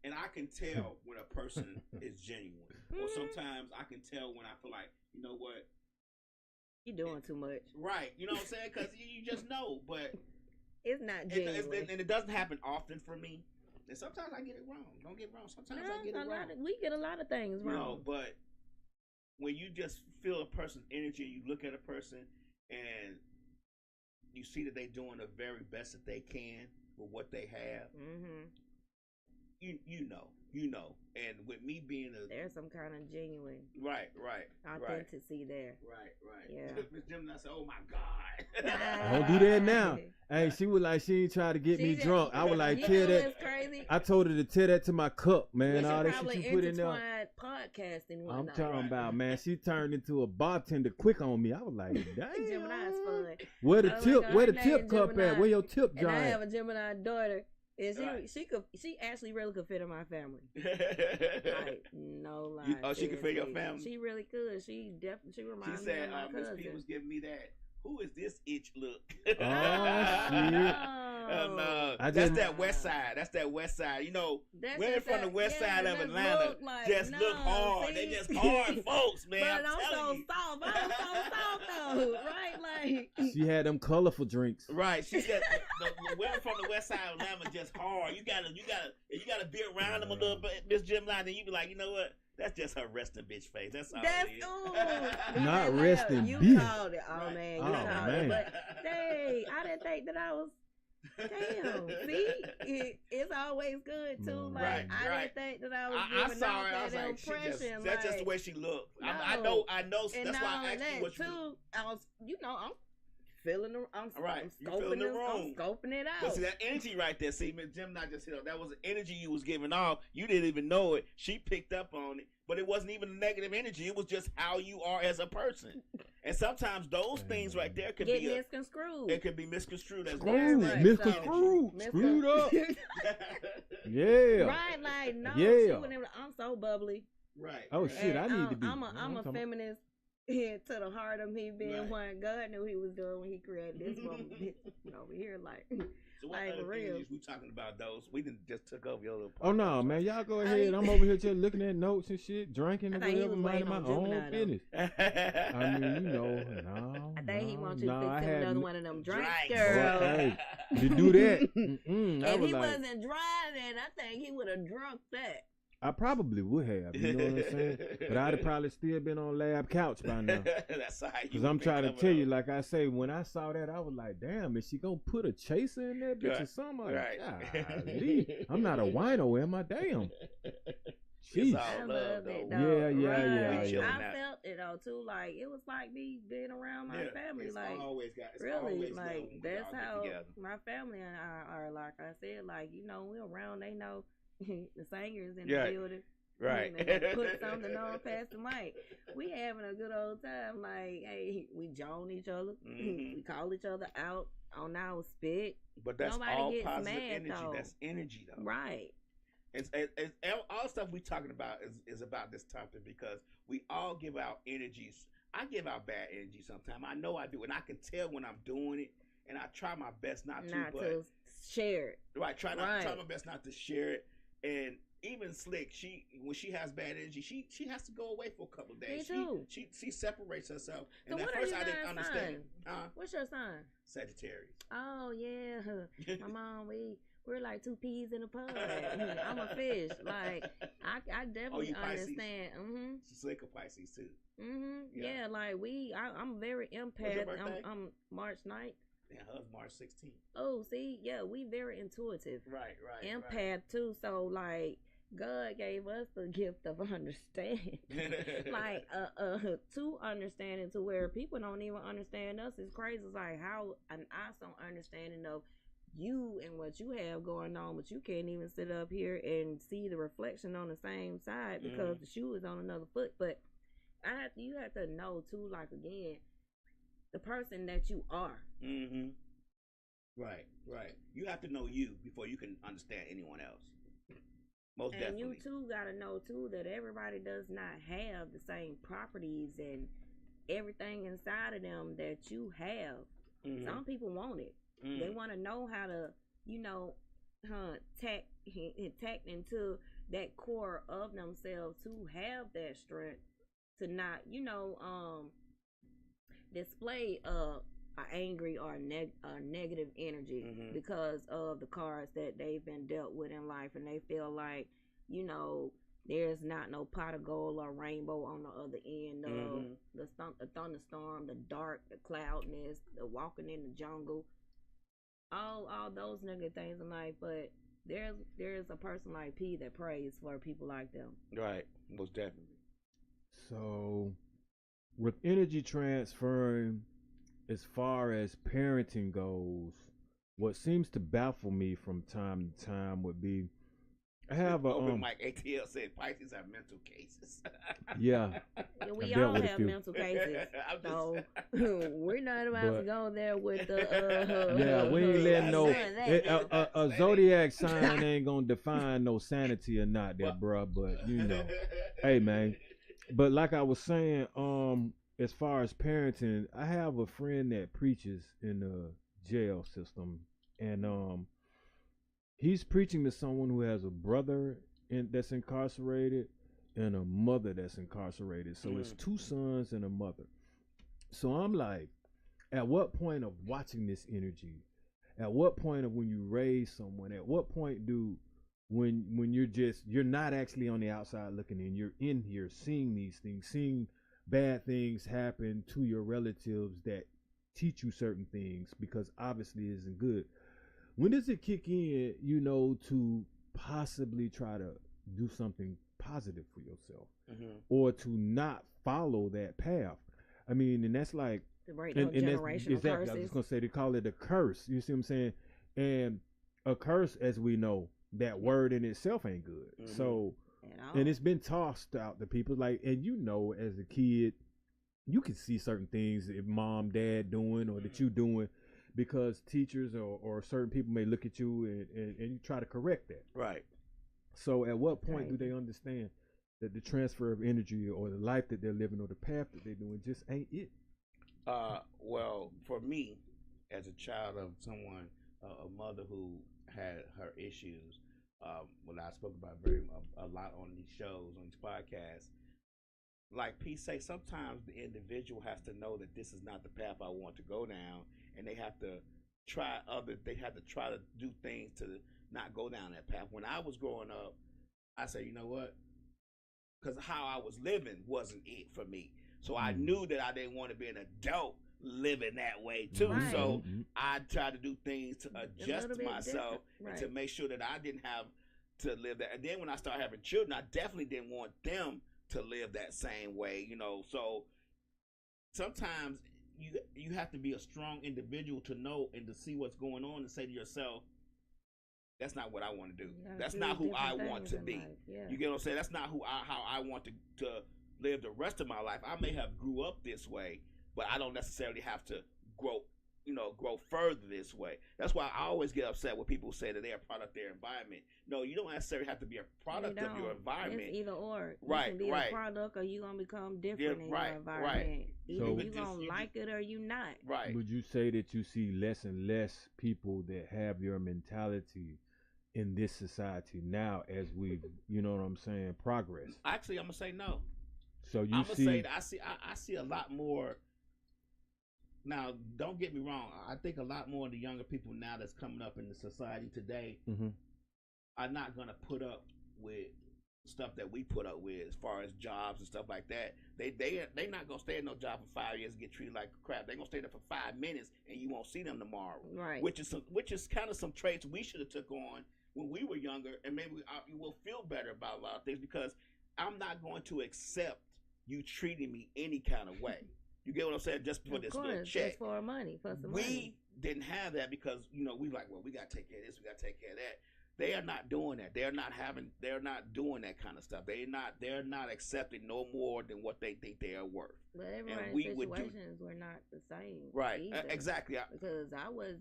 And I can tell when a person is genuine, or sometimes I can tell when I feel like, you know what, you're doing too much. Right. You know what I'm saying? Because you just know, but it's not genuine. And it doesn't happen often for me. And sometimes I get it wrong. Don't get wrong. Sometimes I get it wrong. We get a lot of things wrong. You know, but when you just feel a person's energy, you look at a person and you see that they're doing the very best that they can with what they have. Mm-hmm. You know, and with me being there's some kind of genuine authenticity there. Right. Yeah. Miss Gemini said, "Oh my God." Don't do that now. Hey, she was like, she ain't trying to get me drunk. I was like, tell that. Crazy? I told her to tell that to my cup, man. All that shit you put in there. Podcasting. I'm talking about, man. She turned into a bartender quick on me. I was like, damn. Gemini's fun. Where the tip cup Gemini. at? Where your tip jar? And I have a Gemini daughter. And she actually really could fit in my family. Like, no lie. She could fit your family? She really could. She reminds me of my cousin. Miss P was giving me that. Who is this itch look? Oh, shit. That's that west side. That's that west side. You know, women from the west side of Atlanta look hard. They just hard folks, man. But I'm so soft. I'm so soft, though. Right? Like, she had them colorful drinks. Right. She said the women from the west side of Atlanta just hard. You gotta be around them a little bit, Miss Gemini. Then you be like, you know what? That's just her resting bitch face. That's all it is. Not resting you bitch. You called it. Oh, man. You called it. But, hey, I didn't think that I was... Damn. See? It's always good, too. Like, I didn't think that I was giving out that impression. That's just the way she looked. No. I know. That's why I asked you what you... Too, I was, I'm feeling the I'm scoping the room. I'm scoping it out. But see that energy right there. See, Miss Gemini just hit up. That was the energy you was giving off. You didn't even know it. She picked up on it, but it wasn't even negative energy. It was just how you are as a person. And sometimes those things right there could be misconstrued. It could be misconstrued as well. Misconstrued. Screwed up. Yeah. Right, like no. Yeah. I'm so bubbly. Right. Oh shit, I need to be. I'm a feminist. To the heart of me being one, God knew he was doing when he created this woman over here, like. So what other things we talking about? Those we didn't just took over your little. Oh no, man, y'all go ahead. I'm over here just looking at notes and shit, drinking and whatever, minding my own business. I mean, you know, no. I think he wants you to fix him another one of them drinks, girl. Hey, to do that, if he wasn't driving, I think he would have drunk that. I probably would have, you know what I'm saying? But I'd have probably still been on lab couch by now. That's how you. Because I'm trying to tell you, like I say, when I saw that, I was like, damn, is she going to put a chaser in that bitch or something? Right. I'm not a wino, am I? Damn. Jeez. I love it, though. Yeah. I felt it, though, too. Like, it was like me being around my family. Like, really, like, that's how my family and I are. Like I said, like, you know, we're around, they know. The singers in the building. Right. They put something on past the mic. We having a good old time. Like, hey, we join each other. Mm-hmm. We call each other out on our spit. But that's nobody all positive energy. Though. That's energy, though. Right. It's all the stuff we talking about is about this topic because we all give out energies. I give out bad energy sometimes. I know I do, and I can tell when I'm doing it. And I try my best not to share it. Right. Try my best not to share it. And even Slick, when she has bad energy, she has to go away for a couple of days. Me too. She separates herself. And at first I didn't understand. What's your sign? Sagittarius. Oh yeah. My mom, we're like two peas in a pod. I'm a fish. Like I definitely understand. Mm-hmm. Slick a Pisces too. Mm-hmm. Yeah, like I'm very empath. I'm March 9th. Yeah, hers March 16th. Oh, see, yeah, we very intuitive. Right. Empath too. So like, God gave us the gift of understanding, like to understanding to where people don't even understand us is crazy. It's like how an awesome understanding of you and what you have going on, but you can't even sit up here and see the reflection on the same side because the shoe is on another foot. But you have to know too. Like again. the person that you are. Mm-hmm. Right. You have to know you before you can understand anyone else. Most definitely. And you too gotta know too that everybody does not have the same properties and everything inside of them that you have. Mm-hmm. Some people want it. Mm-hmm. They want to know how to, tack into that core of themselves to have that strength to not, display a angry or negative energy because of the cards that they've been dealt with in life, and they feel like, there's not no pot of gold or rainbow on the other end of the thunderstorm, the dark, the cloudness, the walking in the jungle, all those negative things in life. But there's a person like P that prays for people like them. Right, most definitely. So, with energy transferring, as far as parenting goes, what seems to baffle me from time to time would be, I have a Mike ATL said Pisces have mental cases. Yeah, we all have mental cases. So we're not about to go there with the. Yeah, we ain't letting no a zodiac sign ain't gonna define no sanity or not, there, bruh. But hey man. But like I was saying, as far as parenting, I have a friend that preaches in the jail system, and he's preaching to someone who has a brother that's incarcerated and a mother that's incarcerated. So it's 2 sons and a mother. So I'm like, at what point of watching this energy, at what point of when you raise someone, at what point when you're not actually on the outside looking in, you're in here seeing these things, seeing bad things happen to your relatives that teach you certain things, because obviously it isn't good. When does it kick in, to possibly try to do something positive for yourself, or to not follow that path? I mean, and that's like, generational exactly. curses. I was just gonna say they call it a curse. You see what I'm saying? And a curse, as we know, that word in itself ain't good. So, and it's been tossed out to people, like, and as a kid, you can see certain things that mom, dad doing, or that you doing, because teachers or certain people may look at you and you try to correct that. Right. So at what point do they understand that the transfer of energy or the life that they're living or the path that they're doing just ain't it? Well, for me, as a child of someone, a mother who had her issues, what I spoke about a lot on these shows, on these podcasts, like P say, sometimes the individual has to know that this is not the path I want to go down, and they have to try to do things to not go down that path. When I was growing up, I said, you know what? Because how I was living wasn't it for me. So I knew that I didn't want to be an adult living that way too. Right. So I tried to do things to adjust myself and to make sure that I didn't have to live that. And then when I started having children, I definitely didn't want them to live that same way, So sometimes you have to be a strong individual to know and to see what's going on and say to yourself, that's not what I want to do. That's not who I want to be. Yeah. You get what I'm saying? That's not how I want to live the rest of my life. I may have grew up this way, but I don't necessarily have to grow further this way. That's why I always get upset when people say that they're a product of their environment. No, you don't necessarily have to be a product of your environment. It's either or. You right, can be a product, or you're going to become different in your environment. Right. Either so you're going to like it or you're not. Right. Would you say that you see less and less people that have your mentality in this society now as we, progress? Actually, I'm going to say no. So I'm going to say that I see a lot more. Now, don't get me wrong. I think a lot more of the younger people now that's coming up in the society today are not going to put up with stuff that we put up with as far as jobs and stuff like that. They not going to stay in no job for 5 years and get treated like crap. They're going to stay there for 5 minutes and you won't see them tomorrow. Right. Which is kind of some traits we should have took on when we were younger, and maybe you will feel better about a lot of things, because I'm not going to accept you treating me any kind of way. You get what I'm saying? Just for this little check. Just for money, for some money. We didn't have that because, we like, well, we got to take care of this, we got to take care of that. They are not doing that. They're not doing that kind of stuff. They're not accepting no more than what they think they are worth. But everybody's situations were not the same. Right. Either. Exactly. Because I was,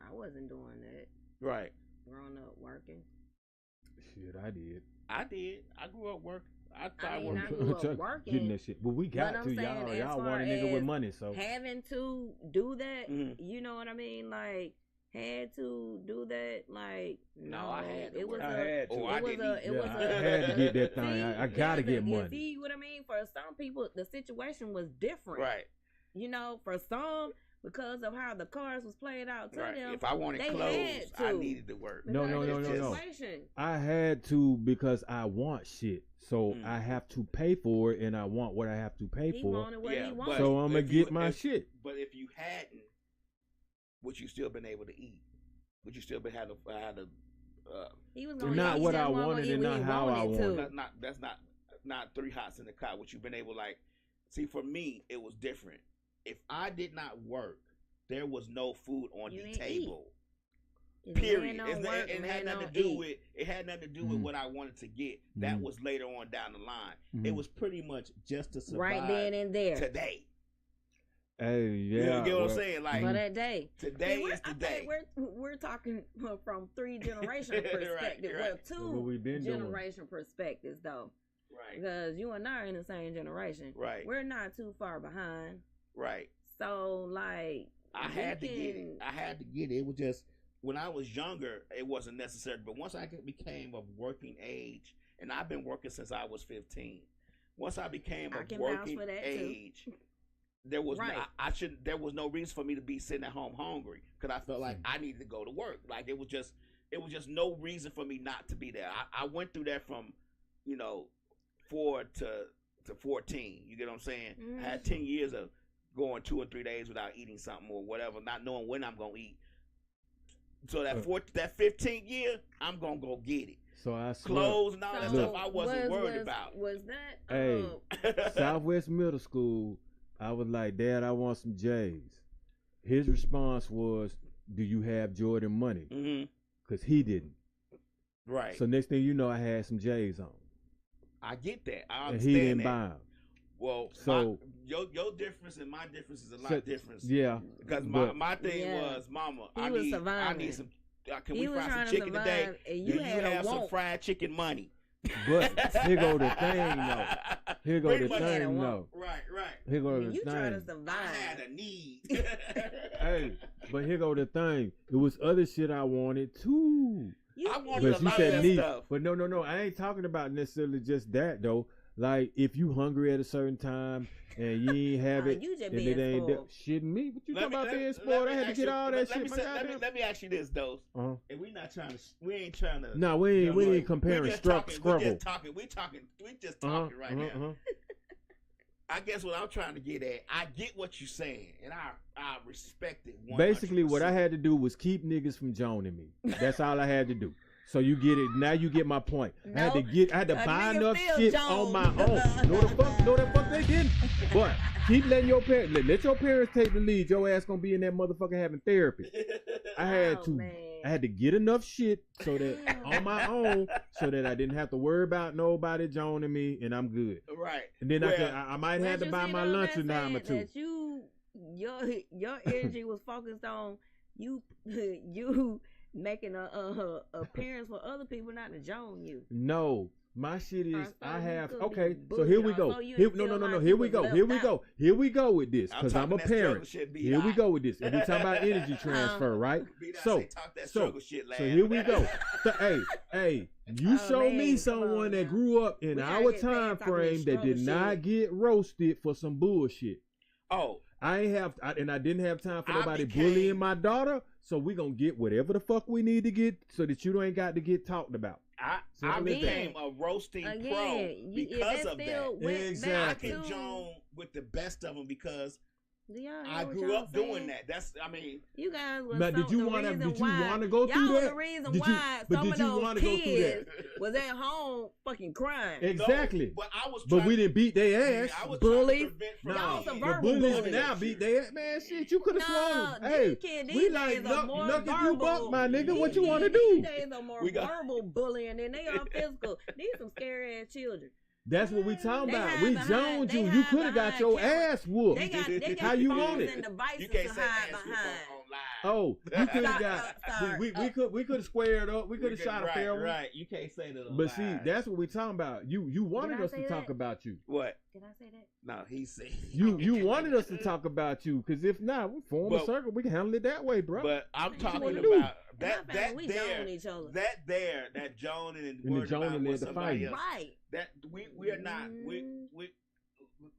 I wasn't doing that. Right. Growing up working. Shit, I did. I grew up working. I grew up working. Getting that shit. But we got to y'all want a nigga with money, so having to do that, you know what I mean? Like had to do that, like no, I had to. It was I had to. I had to get that thing. I gotta get money. See what I mean? For some people, the situation was different. Right. For some, because of how the cards was played out to them. If I wanted clothes, I needed to work. No. I had to because I want shit. So I have to pay for it, and I want what I have to pay for. Wanted what he wanted. So I'm going to get my shit. But if you hadn't, would you still been able to eat? Would you still been had a he was gonna not what I wanted and not how I wanted. That's not 3 hots in the car. What you've been able see, for me, it was different. If I did not work, there was no food on the table. Period. It had nothing to do with what I wanted to get. That was later on down the line. It was pretty much just to survive right then and there today. Hey, yeah. You get what I'm saying? Like for that day. Today is the day. We're talking from 3 generation perspective. Right. Well, 2 generation perspectives though. Right. Because you and I are in the same generation. Right. We're not too far behind. Right. So like I had to get it. It was just when I was younger, it wasn't necessary. But once I became of working age, and I've been working since I was 15. Once I became of working age, there was there was no reason for me to be sitting at home hungry because I felt like I needed to go to work. Like it was just no reason for me not to be there. I went through that from 4 to 14. You get what I'm saying? I had 10 years of going 2 or 3 days without eating something or whatever, not knowing when I'm gonna eat. So that 15th year, I'm gonna go get it. So I clothes and all that stuff I wasn't worried about. Was that hey Southwest Middle School? I was like, Dad, I want some J's. His response was, do you have Jordan money? Because he didn't. Right. So next thing you know, I had some J's on. I get that. I understand and he didn't buy them. Well, so your difference and my difference is a lot different. Yeah. Because my thing was, Mama, I need some. Can we fry some chicken today? Do you have some fried chicken money? But here go the thing, though. Here go the thing, though. Right. Here go the thing. You trying to survive. I had a need. Hey, but here go the thing. It was other shit I wanted too. I wanted a lot of stuff. But no. I ain't talking about necessarily just that though. Like if you hungry at a certain time and you ain't have it, you just and it ain't shitting me. What you talking about being spoiled? I had to get all that shit. Let me ask you this though. And we ain't trying to. No, we ain't comparing scrubbles. We just talking right now. I guess what I'm trying to get at, I get what you're saying, and I respect it 100%. Basically, what I had to do was keep niggas from joining me. That's all I had to do. So you get it. Now you get my point. I had to buy enough shit on my own. No the fuck they didn't. But keep letting your parents, let your parents take the lead. Your ass gonna be in that motherfucker having therapy. I had to get enough shit so that on my own, so that I didn't have to worry about nobody joining me, and I'm good. Right. And then I might have to buy my lunch a time or two. That your energy was focused on you making a appearance for other people not to join you. No. My shit is so here we go. Here we go with this because I'm a parent. Here we go with this. And we talking about energy transfer, right? So here we go. So, hey, you show me someone that grew up in our time frame that did not get roasted for some bullshit. Oh, I didn't have time for nobody bullying my daughter. So we gonna get whatever the fuck we need to get so that you ain't got to get talked about. I became a roasting pro because of that. Exactly. I can join with the best of them because I grew up doing that. You guys were did you want to go through that? The reason why some of those kids was at home fucking crying. Exactly. No, but we didn't beat their ass. Bullies. No, some the verbal bullies bullies. now beat their ass. Man, shit, you could have swung. Hey, we like knucking you buck, my nigga. What you want to do? These days are more verbal bullying than they are physical. These some scary ass children. That's what we talking about. We zoned you. You could have got your ass whooped. They got how you want it? And devices you can't to say hide ass behind. Oh, you could have got. We could have squared up. We could have shot a fair one. Right, you can't say that. But see, that's what we talking about. You wanted us to talk about you. What? Did I say that? No, he said. You wanted us to talk about you, because if not, we form a circle. We can handle it that way, bro. But I'm talking about that Joning and word about with somebody else. Right. That we are not we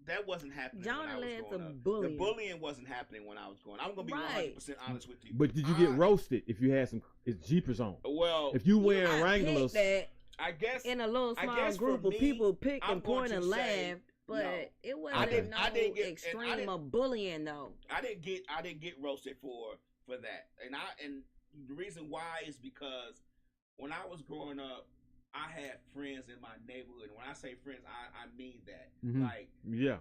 that wasn't happening. Joning led to bullying. bullying. The bullying wasn't happening when I was growing. I'm gonna be 100% honest with you. But did you get roasted if you had some Jeepers on? Well, if you wearing Wranglers, I guess in a little small group of people pick and point and laugh. But it wasn't extreme of bullying though. I didn't get roasted for that. And the reason why is because when I was growing up, I had friends in my neighborhood. And when I say friends, I mean that. Mm-hmm. Like, yeah.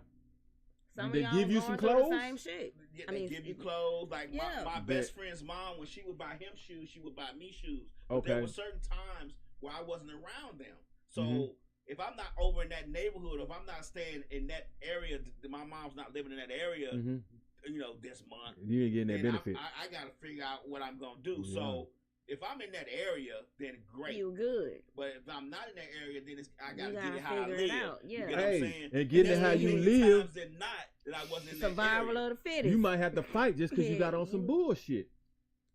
Some they of y'all give you some through clothes. The same shit. Yeah, they give you clothes. Like my best friend's mom, when she would buy him shoes, she would buy me shoes. But there were certain times where I wasn't around them. So if I'm not over in that neighborhood, if I'm not staying in that area, my mom's not living in that area, this month, you ain't getting that benefit. I got to figure out what I'm gonna do. Yeah. So if I'm in that area, then great. You good. But if I'm not in that area, then I gotta get it how I live. Yeah. You get what I'm saying? And getting it how you live. That I wasn't in survival that area. of the fittest. You might have to fight just because you got on some bullshit.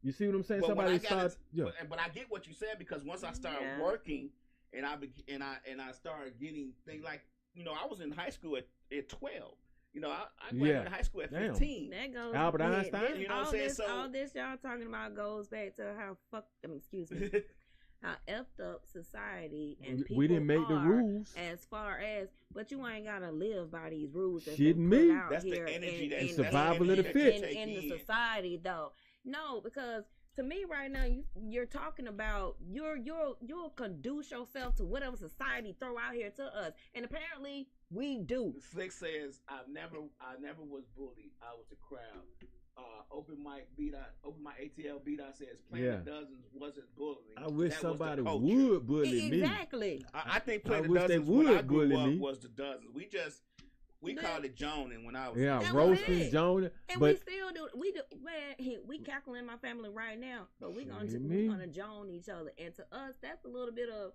You see what I'm saying? But Somebody starts. But I get what you said, because once I started working and I started getting things like, I was in high school at 12. I graduated high school at 15. That goes Albert Einstein. You know what I'm saying? All this y'all talking about goes back to how how effed up society and people we didn't make the rules. As far as, but you ain't gotta live by these rules. Shit me. Out that's here the energy in survival of the fit in the society though. No, because to me right now, you're talking about you'll conduce yourself to whatever society throw out here to us, and apparently we do. Slick says, I never was bullied. I was a crowd. Open mic ATL beat out says Planet Dozens wasn't bullying. I wish somebody would bully me. Exactly. I think Planet Dozens when I grew up was the Dozens. We called it Joning when I was roasting Joning. And we still do. We calculating my family right now, but we're gonna Joan each other, and to us that's a little bit of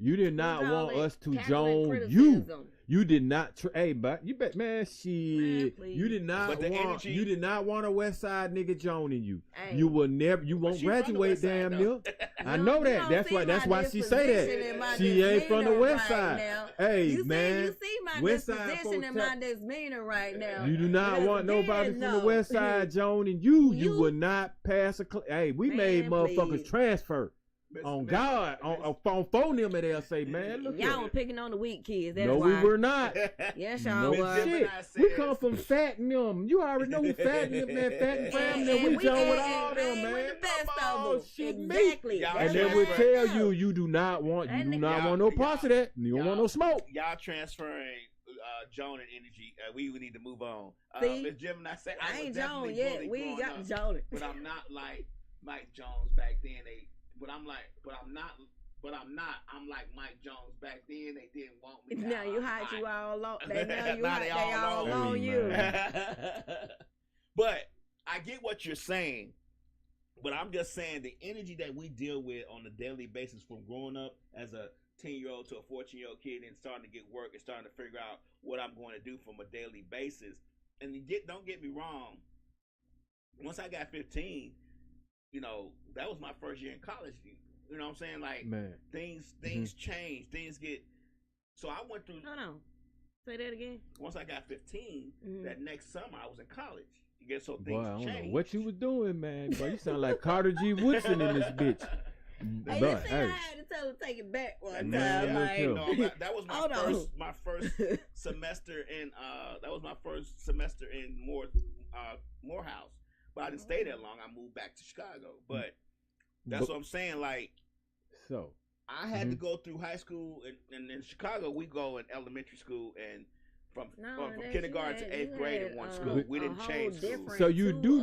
You did not want us to Joan you. You did not. But you bet, man. Shit. Man, you did not want. You did not want a West Side nigga joining you. Hey. You will never. You won't graduate, damn near. I know that. That's why she say that. She ain't from the West Side. Hey, man. You see my West disposition and my demeanor right now. You do not want nobody from the West Side joining you. You will not pass a. Hey, we made motherfuckers transfer. On God, on phone them and they'll say, man, look y'all were picking on the weak kids. That's no, why. we were not. Yes, y'all were. Shit. We come from Fat and them. You already know who Fat and them, man. Fat and family. We join with all them, man. We're the best of them. Shit, exactly. And they will tell you do not want no parts of that. You don't want no smoke. Y'all transferring Joan and energy. We would need to move on. As Gemini said, I ain't Joan yet. We ain't got Joan. But I'm not like Mike Jones back then. But I'm not. I'm like Mike Jones back then. They didn't want me. Now you hide you all on. They all on you. But I get what you're saying. But I'm just saying the energy that we deal with on a daily basis, from growing up as a 10-year-old to a 14-year-old kid and starting to get work and starting to figure out what I'm going to do from a daily basis. And don't get me wrong. Once I got 15. That was my first year in college. You know what I'm saying? Like, man. Things change. Things get. So I went through. No. Say that again. Once I got 15, that next summer I was in college. You get so things Boy, I don't changed. know what you was doing, man. Boy, you sound like Carter G. Woodson in this bitch. Hey, you see, I had to tell him take it back one time. Like, no, that was my first semester in Morehouse. But I didn't stay that long. I moved back to Chicago. But that's what I'm saying. Like, so I had to go through high school, and in Chicago we go in elementary school and from kindergarten to 8th grade in one school. We didn't change schools. So you do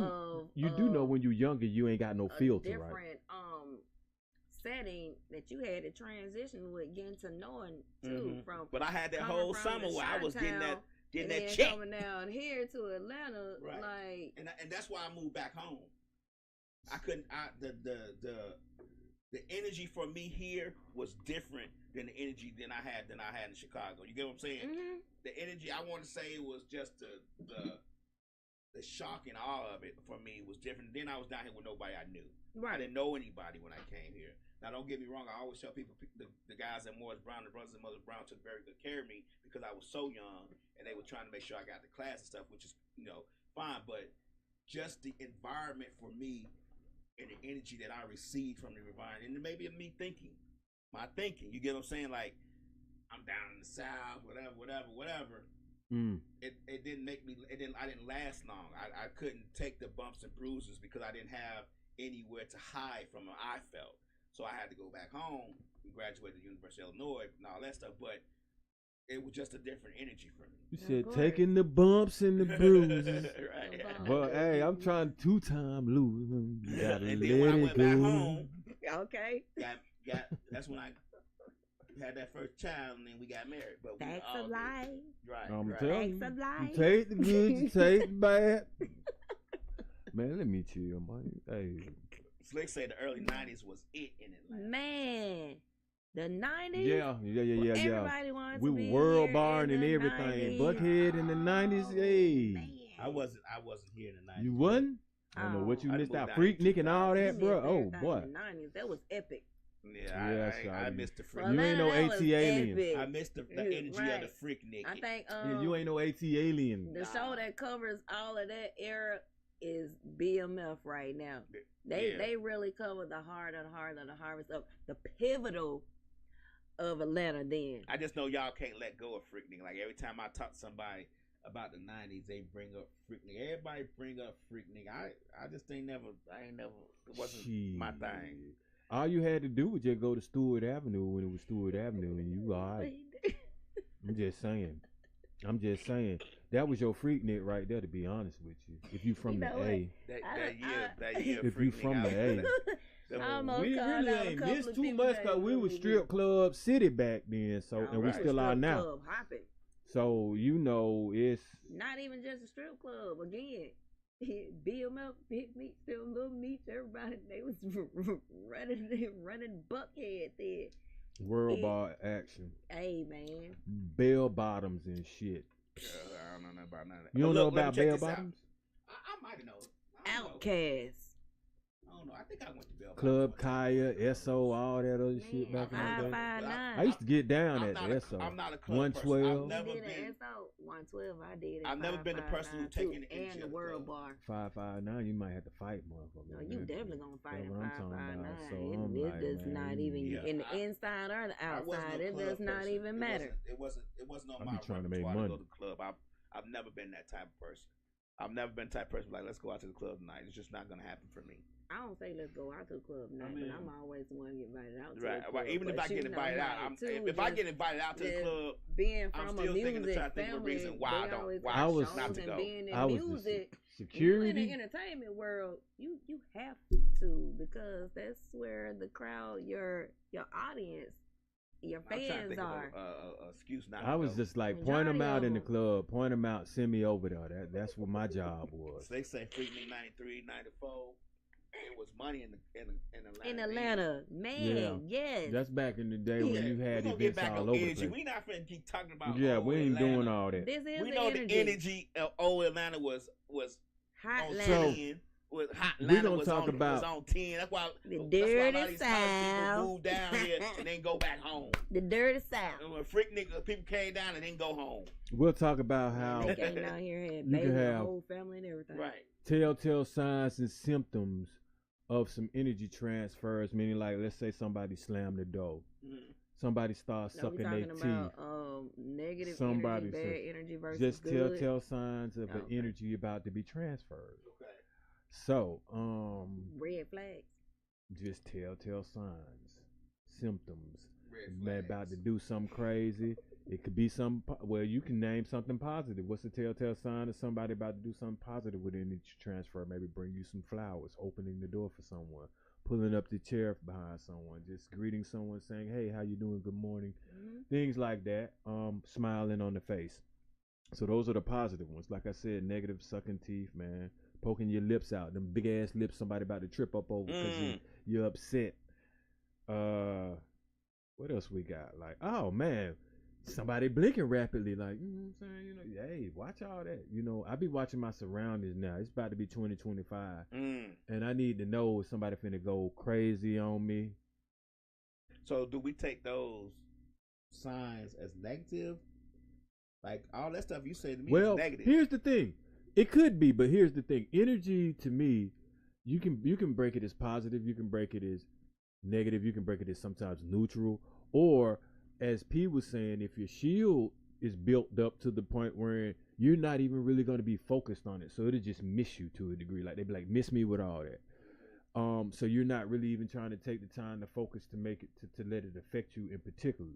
know when you're younger, you ain't got no filter, right? Different setting that you had to transition with, getting to knowing too. From but I had that whole summer where I was getting that check. Coming down here to Atlanta, right. Like, and that's why I moved back home. I couldn't. The energy for me here was different than the energy than I had in Chicago. You get what I'm saying? Mm-hmm. The energy, I want to say, was just the shock and awe of it for me was different. Then I was down here with nobody I knew. Right. I didn't know anybody when I came here. Now, don't get me wrong. I always tell people, the guys at Morris Brown, the brothers and Mothers Brown took very good care of me because I was so young, and they were trying to make sure I got the class and stuff, which is, fine. But just the environment for me and the energy that I received from the environment, and maybe me thinking, you get what I'm saying? Like, I'm down in the South, whatever. It didn't make me. I didn't last long. I couldn't take the bumps and bruises because I didn't have anywhere to hide from what I felt. So I had to go back home and graduate at the University of Illinois and all that stuff. But it was just a different energy for me. You said taking the bumps and the bruises. Right. Well, hey, I'm trying 2-time lose. You gotta and let then when I it went go. back home, okay. Got that's when I had that first child, and then we got married. But Facts of life. Right. I'm telling Facts of life. you take the good, you take the bad. Man, let me chill, man. Hey. Slick say the early 90s was it in Atlanta. Man, the 90s? Yeah. Everybody wanted we to be were world here barn in and the everything. 90s. Buckhead in the 90s, hey. Man. I wasn't here in the 90s. You wasn't? I don't know what you I missed moved out. down Freak in Nick and all that, 2000. bro. Oh, boy. In the 90s, that was epic. Yeah, I missed the freak. You ain't no AT alien. Epic. I missed the energy of the freak Nick. I think you ain't no AT alien. The show that covers all of that era is BMF right now. They really cover the heart of the harvest of the pivotal of Atlanta then. I just know y'all can't let go of Freak Nick. Like every time I talk to somebody about the 90s, they bring up Freak Nick. Everybody bring up Freak Nick. I just it wasn't my thing. All you had to do was just go to Stewart Avenue when it was Stewart Avenue, and you all right. I'm just saying. That was your Freak Nick right there, to be honest with you. If you from the A. That year, if you from the A. We really ain't missed too much because we was strip club city back then, and we still are now. Club hopping. So it's not even just a strip club. Again, BMF, Big Meat, still Little Meats, everybody, they was running Buckhead there. World bar action. Hey, man. Bell bottoms and shit. I don't know about none of that. You don't know about bell bottoms? I might know. Outcast. I don't know. I think I went to Bell Club Kaya, SO, all that other shit back in the day. 559. I used to get down at SO. I'm not a club 112. person. You did an SO 112. I did it. I've never been the person who taken the and the World Bar. 559. You might have to fight, motherfucker. No, you definitely gonna fight in 559. So it does not even in the inside or the outside. It does not even matter. It wasn't on my trying to make money. money. To go to the club. I've never been that type of person. I've never been the type of person like, let's go out to the club tonight. It's just not gonna happen for me. I don't say let's go out to the club tonight, but I'm always the one to get invited out to the club. Right. Even if I get invited out, if I get invited out to the club, being from I'm still a music trying to think of a family, reason why I was not to go. Being in I was music, security. in the entertainment world, you have to, because that's where the crowd, your audience, your fans are. Excuse not. I was just like, point them out in the club, point them out, send me over there. That's what my job was. So they say Freak Nick 93, 94. It was money in Atlanta. In Atlanta, man, yes. That's back in the day when you had events all over the place. We not finna keep talking about. Yeah, we ain't Atlanta. doing all that. This is we know the energy of old Atlanta was hot on Atlanta. 10. With hot we Atlanta gonna was talk on, about was on 10. That's why the a lot dirty of these South. people moved down here and then go back home. The dirty South. And when Freak Nick people came down and then go home. We'll talk about how They came down here and had you can babies, the have whole family and everything. Right. telltale signs and symptoms of some energy transfers, meaning like let's say somebody slammed the door. Somebody starts sucking their teeth. Negative somebody energy, bad energy versus just good. telltale signs of an energy about to be transferred. Okay. So, red flags. Just telltale signs, symptoms. Man about to do something crazy. It could be some. Well, you can name something positive. What's the telltale sign of somebody about to do something positive with energy transfer? Maybe bring you some flowers, opening the door for someone, pulling up the chair behind someone, just greeting someone, saying, "Hey, how you doing? Good morning." Things like that. Smiling on the face. So those are the positive ones. Like I said, negative, sucking teeth, man, poking your lips out, them big ass lips somebody about to trip up over because you're upset. What else we got? Like, oh man, somebody blinking rapidly. Like, you know what I'm saying? Hey, watch all that. I be watching my surroundings now. It's about to be 2025, and I need to know if somebody finna go crazy on me. So, do we take those signs as negative? Like all that stuff you say to me is negative. Here's the thing. It could be, but here's the thing. Energy to me, you can break it as positive. You can break it as negative. You can break it as sometimes neutral. Or, as P was saying, if your shield is built up to the point where you're not even really going to be focused on it, so it'll just miss you to a degree. Like, they be like, miss me with all that. So you're not really even trying to take the time to focus to make it, to let it affect you in particular.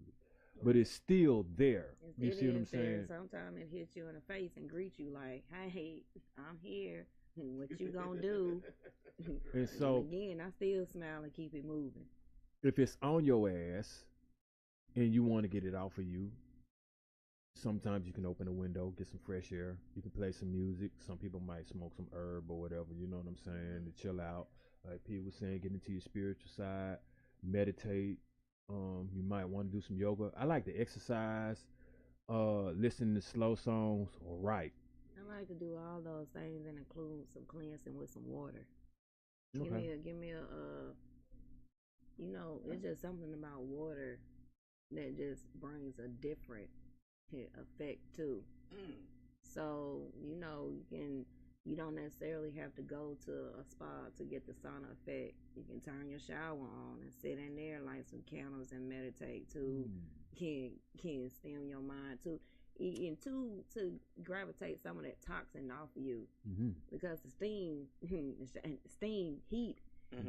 But it's still there. You see what I'm saying? Sometimes it hits you in the face and greets you like, "Hey, I'm here. What you gonna do?" And so again, I still smile and keep it moving. If it's on your ass and you want to get it off of you, sometimes you can open a window, get some fresh air. You can play some music. Some people might smoke some herb or whatever. You know what I'm saying? To chill out. Like P was saying, get into your spiritual side, meditate. You might want to do some yoga. I like to exercise, listen to slow songs, or write. I like to do all those things and include some cleansing with some water. Okay. Give me a it's just something about water that just brings a different effect too. So, you don't necessarily have to go to a spa to get the sauna effect. You can turn your shower on and sit in there, light some candles and meditate too. Can stem your mind too. And two, to gravitate some of that toxin off of you. Because the steam heat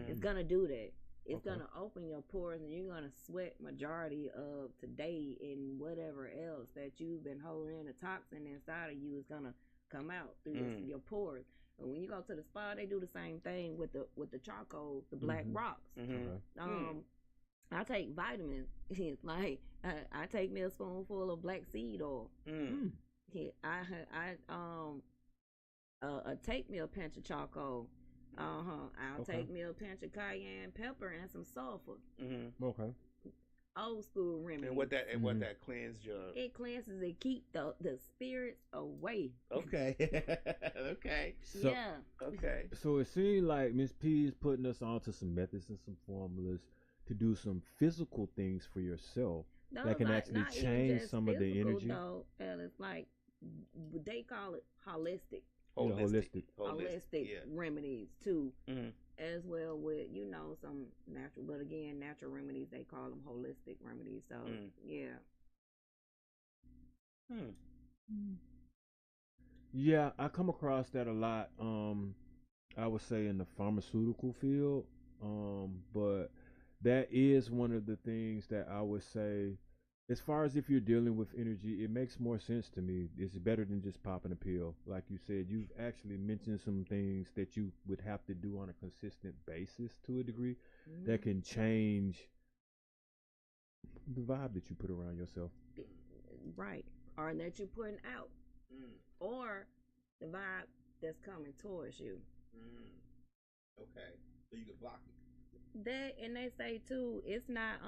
is gonna do that. It's gonna open your pores and you're gonna sweat majority of today, and whatever else that you've been holding in, the toxin inside of you is gonna come out through your pores. And when you go to the spa, they do the same thing with the charcoal, the black rocks. I take vitamins. Like I take me a spoonful of black seed oil. I take me a pinch of charcoal. I'll take me a pinch of cayenne pepper and some sulfur. Okay. Old school remedy. And what that cleanses your? It cleanses and keep the spirits away. Okay. Okay. So, yeah. Okay. So it seems like Miss P is putting us onto some methods and some formulas to do some physical things for yourself that can actually change some of the energy. Though, and it's like they call it holistic. Holistic remedies too, as well with some natural, but again, natural remedies, they call them holistic remedies. So yeah, I come across that a lot. I would say in the pharmaceutical field, but that is one of the things that I would say. As far as if you're dealing with energy, it makes more sense to me. It's better than just popping a pill. Like you said, you've actually mentioned some things that you would have to do on a consistent basis to a degree that can change the vibe that you put around yourself. Right. Or that you're putting out. Or the vibe that's coming towards you. Okay. So you can block it. That, and they say too, it's not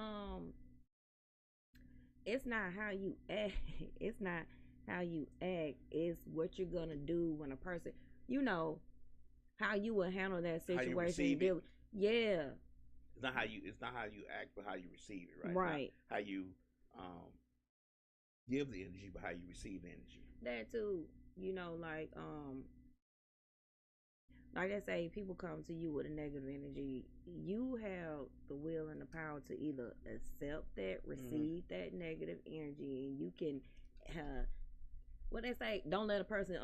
how you act. It's not how you act. It's what you're gonna do when a person, how you will handle that situation. Yeah. It's not how you act, but how you receive it, right? Right. Not how you give the energy, but how you receive the energy. That too. like I say, people come to you with a negative energy. You have the will and the power to either accept that, receive that negative energy, and you can, what they say, don't let a person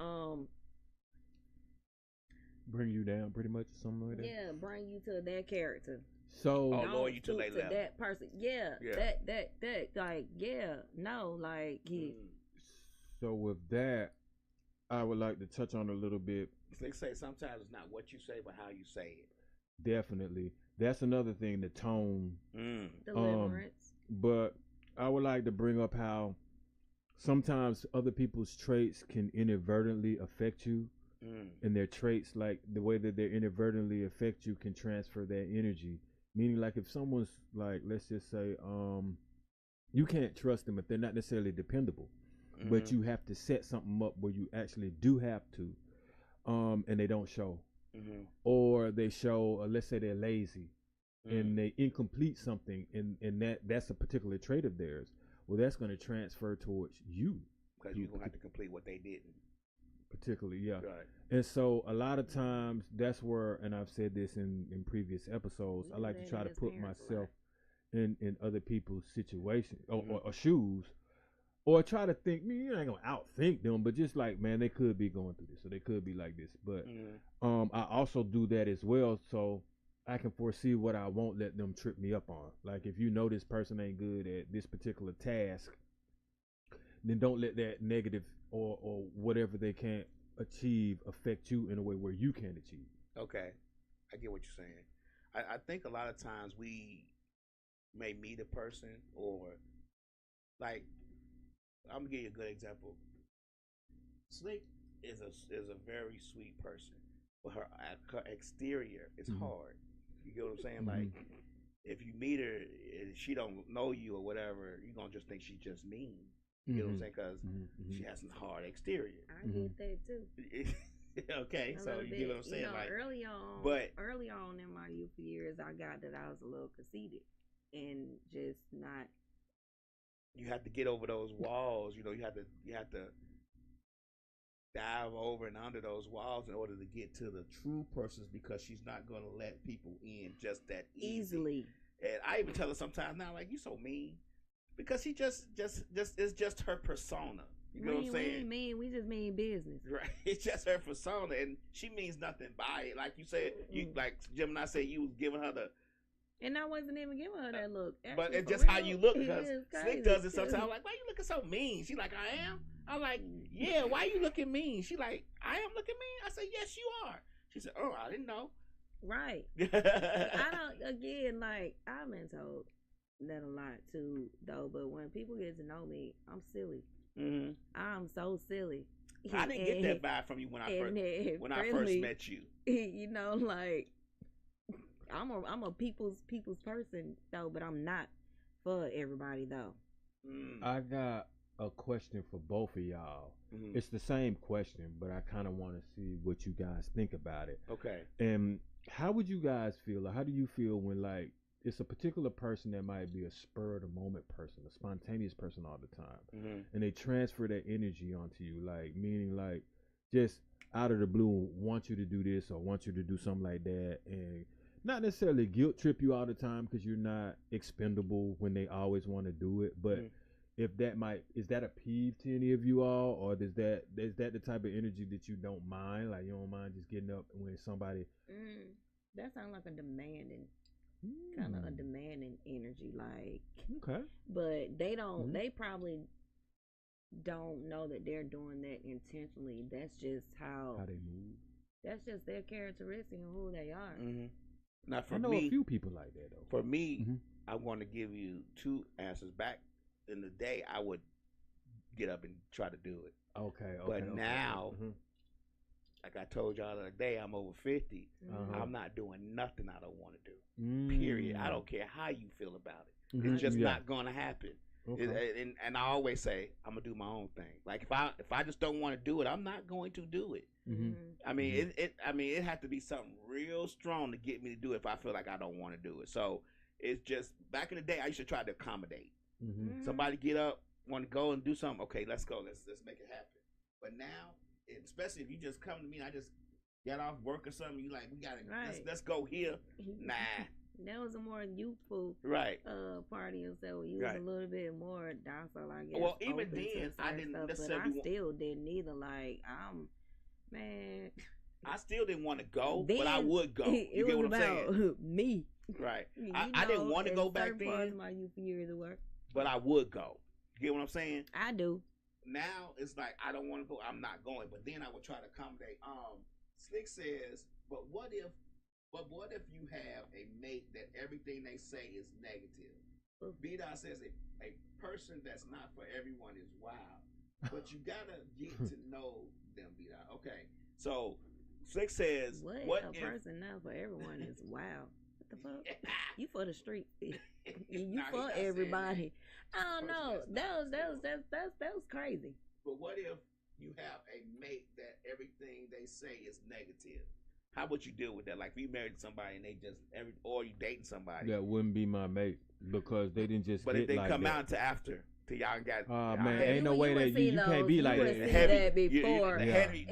bring you down, pretty much, or something like that. Yeah, bring you to their character. So, lower you to their level. That person, that like, no, like, So with that, I would like to touch on a little bit. They say sometimes it's not what you say, but how you say it. Definitely, that's another thing. The tone, deliverance. But I would like to bring up how sometimes other people's traits can inadvertently affect you. And their traits, like the way that they inadvertently affect you, can transfer that energy. Meaning, like, if someone's like, let's just say, you can't trust them if they're not necessarily dependable, but you have to set something up where you actually do have to, and they don't show, or they show, let's say they're lazy, and they incomplete something, and that's a particular trait of theirs. Well, that's going to transfer towards you because you're going to have to complete what they didn't. Particularly, yeah. Right. And so a lot of times that's where, and I've said this in previous episodes, I like to try to put myself in other people's situations or shoes, or try to think, you ain't gonna outthink them, but just like, man, they could be going through this, or they could be like this. But I also do that as well, so I can foresee what I won't let them trip me up on. Like, if you know this person ain't good at this particular task, then don't let that negative or whatever they can't achieve affect you in a way where you can't achieve. Okay, I get what you're saying. I think a lot of times we may meet a person, or like, I'm gonna give you a good example. Slick is a very sweet person, but her exterior is hard. You get what I'm saying? Like, if you meet her and she don't know you or whatever, you're gonna just think she's just mean. You know what I'm saying? Because she has a hard exterior. I get that too. Okay, so you get what I'm saying? You know, like, early on in my youth years, I got that I was a little conceited and just not. You have to get over those walls. You know, you have to dive over and under those walls in order to get to the true persons, because she's not going to let people in just that easily. And I even tell her sometimes now, like, you so mean. Because she just it's just her persona. You know what I'm saying? We just mean business. Right. It's just her persona, and she means nothing by it. Like you said, you like Gemini said, you was giving her the. And I wasn't even giving her that look. Actually, but it's just how you look. Because Slick does it sometimes. I'm like, why you looking so mean? She like, I am. I'm like, yeah. Why you looking mean? She like, I am looking mean. I said, yes, you are. She said, oh, I didn't know. Right. I don't. Again, like, I've been told that a lot too, though. But when people get to know me, I'm silly. I'm so silly. I didn't get that vibe from you when I first met you. You know, like, I'm a people's person though, but I'm not for everybody though. I got a question for both of y'all. It's the same question, but I kind of want to see what you guys think about it. Okay. And how would you guys feel, or how do you feel when, like, it's a particular person that might be a spur of the moment person, a spontaneous person all the time, and they transfer that energy onto you, like, meaning, like, just out of the blue want you to do this or want you to do something like that, and not necessarily guilt trip you all the time because you're not expendable when they always want to do it, but if that is that a peeve to any of you all, or is that the type of energy that you don't mind, like you don't mind just getting up when somebody that sounds like a demanding kind of a demanding energy, like, okay, but they don't they probably don't know that they're doing that intentionally. That's just how they move. That's just their characteristic and who they are. Now, for I know a few people like that though. For me, I want to give you two answers. Back in the day, I would get up and try to do it. Okay. But now, like I told y'all the other day, I'm over 50. I'm not doing nothing I don't want to do. Period. I don't care how you feel about it. It's just not going to happen. Okay. And I always say I'm gonna do my own thing. Like, if I just don't want to do it, I'm not going to do it. I mean, it had to be something real strong to get me to do it if I feel like I don't want to do it. So it's just, back in the day, I used to try to accommodate. Somebody get up, want to go and do something. Okay, let's go. Let's make it happen. But now, especially if you just come to me and I just got off work or something, you like, we gotta let's go here. Nah. That was a more youthful party, and so you was a little bit more docile, I guess. Well, even then, I didn't necessarily. But I still didn't either. Like, man. I still didn't want to go, but I would go. You get what I'm saying? Me. Right. I didn't want to go back then. My youth years of work. But I would go. You get what I'm saying? I do. Now it's like I don't want to go. I'm not going. But then I would try to accommodate. Slick says, but what if you have a mate that everything they say is negative? B-Dot says a person that's not for everyone is wild, but you gotta get to know them. B-Dot. Okay, so Slick says, what if person not for everyone is wild? What the fuck? You for the street? You for everybody? I don't know. That was crazy. But what if you have a mate that everything they say is negative? How would you deal with that? Like, if you married somebody and they just or you dating somebody, that wouldn't be my mate because they didn't just. But if if they like come that. out to after, till y'all got. Man, ain't no way that you can't be like that. That before. The heavy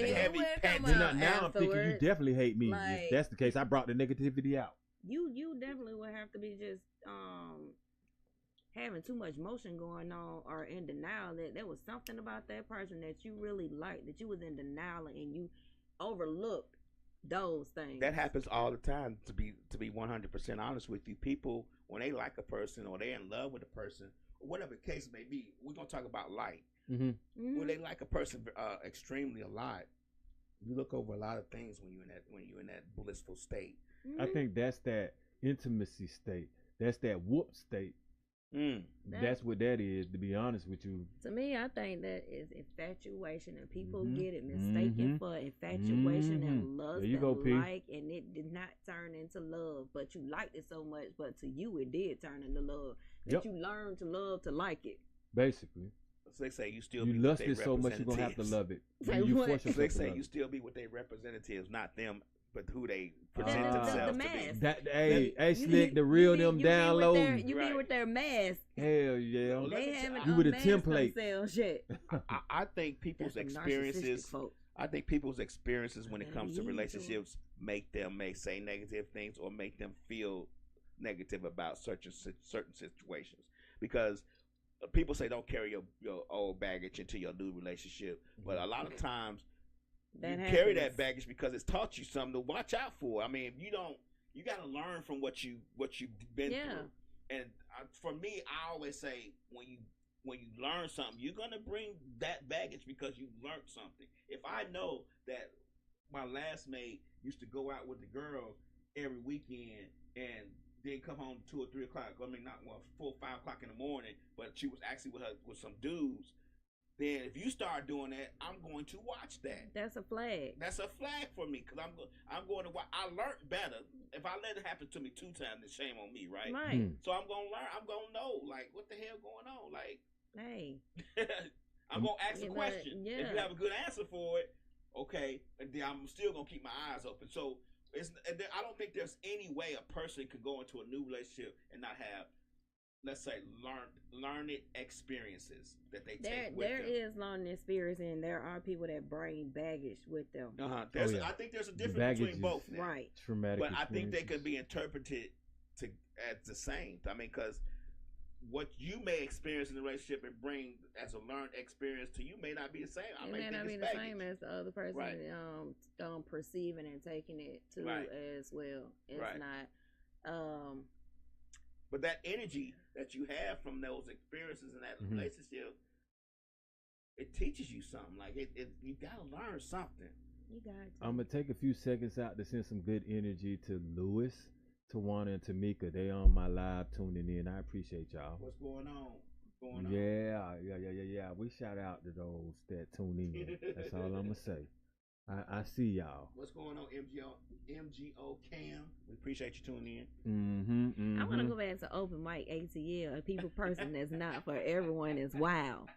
pants. Now I'm thinking you definitely hate me. Like, if that's the case, I brought the negativity out. You definitely would have to be just having too much motion going on or in denial that there was something about that person that you really liked, that you was in denial and you overlooked those things. That happens all the time. To be 100% honest with you, people when they like a person or they're in love with a person, or whatever the case may be, we're gonna talk about light. When they like a person extremely a lot, you look over a lot of things when you're in that blissful state. I think that's that intimacy state. That's that whoop state. That's what that is, to be honest with you. To me, I think that is infatuation, and people get it mistaken for infatuation and lust and it did not turn into love, but you liked it so much, but to you it did turn into love. That you learned to love to like it. Basically. So they say you lust it so much you're gonna have to love it. They say you still be with their representatives, not them, but who they present themselves to be. Hey, Slick, the real them down low. You be with their mask. Hell yeah. They haven't you with a template. I think people's experiences. I think people's experiences when it comes to relationships make them say negative things or make them feel negative about certain situations, because people say don't carry your old baggage into your new relationship, but a lot of times. Carry that baggage because it's taught you something to watch out for. I mean, if you don't, you got to learn from what you've been through. And for me, I always say when you learn something, you're gonna bring that baggage because you learned something. If I know that my last mate used to go out with the girl every weekend and then come home 2 or 3 o'clock, 4 or 5 o'clock in the morning, but she was actually with some dudes. Then if you start doing that, I'm going to watch that. That's a flag. That's a flag for me because I'm going to watch. I learned better. If I let it happen to me 2 times, then shame on me, right? Right. So I'm going to learn. I'm going to know, like, what the hell going on? Like, hey. I'm going to ask a question. If you have a good answer for it, okay, and then I'm still going to keep my eyes open. So I don't think there's any way a person could go into a new relationship and not have, let's say, learned experiences that they take with them. There is learning experience, and there are people that bring baggage with them. I think there's a difference between both now. Right. Traumatic but I think they could be interpreted as the same. I mean, because what you may experience in the relationship and bring as a learned experience to you may not be the same. It may not be the same as the other person perceiving and taking it to as well. It's not. But that energy that you have from those experiences in that relationship, it teaches you something. Like you gotta learn something. You got to. I'm gonna take a few seconds out to send some good energy to Lewis, Tawana, and Tamika. They on my live tuning in. I appreciate y'all. What's going on? Yeah. We shout out to those that tune in. That's all I'm gonna say. I see y'all. What's going on, MGO Cam? We appreciate you tuning in. I want to go back to open mic ATL. A people person that's not for everyone is wild.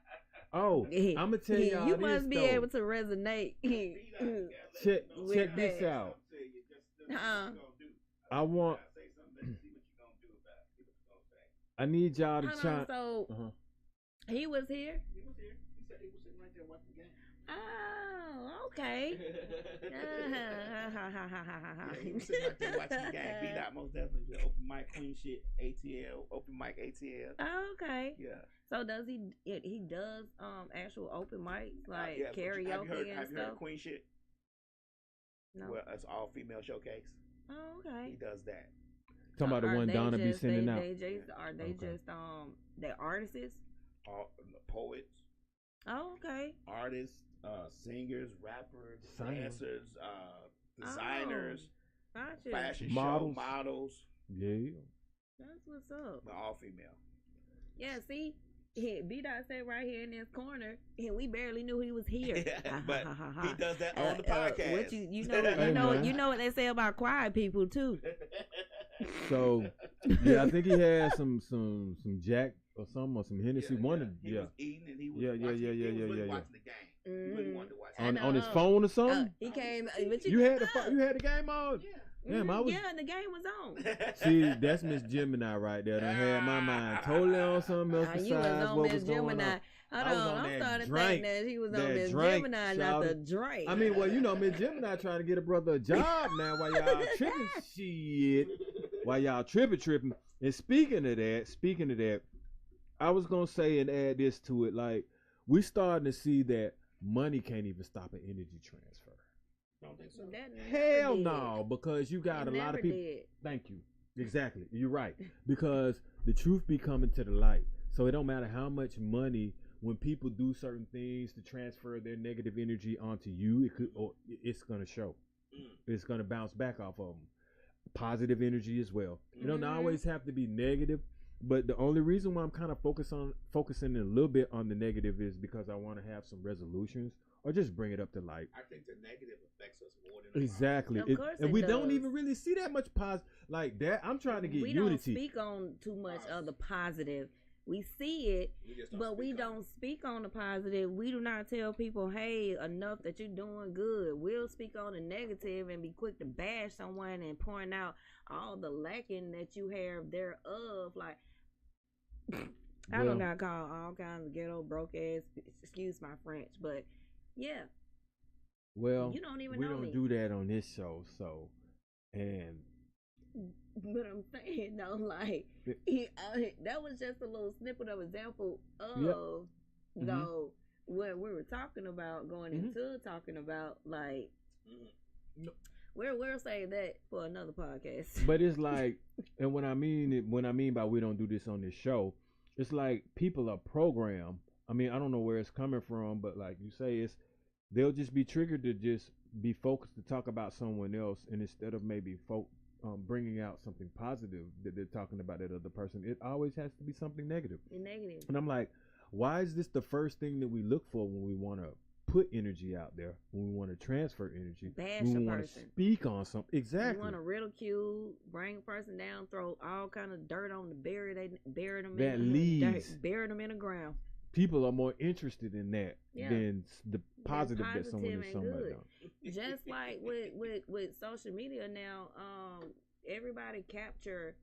Oh, I'm gonna tell y'all. You must be able to resonate. Check this out. I want. I need y'all to chime. He was here. He said he was sitting right there watching the game. Oh, Okay. He was sitting right there watching the game. B-Dot most definitely. Open mic queen shit. ATL. Open mic ATL. Okay. Yeah. So does he does actual open mics like karaoke have you heard stuff? of queen shit? No. Well, it's all female showcase. Oh, okay. He does that. Talking about the one Donna be sending out. Are they just they artists? All poets. Oh, okay. Artists, singers, rappers, dancers, designers, fashion show models. Yeah. That's what's up. But all female. Yeah, see, B-Dot said right here in this corner, and we barely knew he was here. But he does that on the podcast. What you know what they say about quiet people too. So yeah, I think he had some Jack or some Hennessy. He was eating and he was watching the game. He really wanted to watch on his phone or something. He came. You had the game on. Yeah. Damn, the game was on. See, that's Miss Gemini right there. I had my mind totally on something else besides what was going on. Hold on, I'm starting to think that he was on Miss Gemini, not the drink. I mean, well, Miss Gemini trying to get a brother a job now while y'all tripping shit. While y'all tripping. And speaking of that, I was gonna say and add this to it, like we starting to see that money can't even stop an energy transfer. Don't think so. Hell no, because you got a lot of people. Thank you. Exactly. You're right. Because the truth be coming to the light. So it don't matter how much money, when people do certain things to transfer their negative energy onto you, it's gonna show. It's gonna bounce back off of them. Positive energy as well. It don't always have to be negative. But the only reason why I'm kind of focusing a little bit on the negative is because I want to have some resolutions or just bring it up to light. I think the negative affects us more than exactly. And we don't even really see that much positive like that. I'm trying to get unity. We don't speak on too much of the positive. We see it, but we don't speak on the positive. We do not tell people, hey, enough that you're doing good. We'll speak on the negative and be quick to bash someone and point out all the lacking that you have thereof. Like, I don't got called all kinds of ghetto broke ass, excuse my French, but yeah. Well, you don't even we know don't me. do that on this show, so, and. But I'm saying though, like that was just a little snippet of example of though what we were talking about going into talking about like we'll say that for another podcast. But it's like, and when I mean by we don't do this on this show, it's like people are programmed. I mean, I don't know where it's coming from, but like you say, they'll just be triggered to just be focused to talk about someone else, and instead of maybe bringing out something positive that they're talking about that other person, it always has to be something negative. And I'm like, why is this the first thing that we look for when we want to put energy out there, when we want to transfer energy, bash when we a want to person, speak on something? Exactly. You want to ridicule, bring a person down, throw all kind of dirt on the bury them bury them in the ground. People are more interested in that than the positive that someone is somebody on. Just like with social media now, everybody capture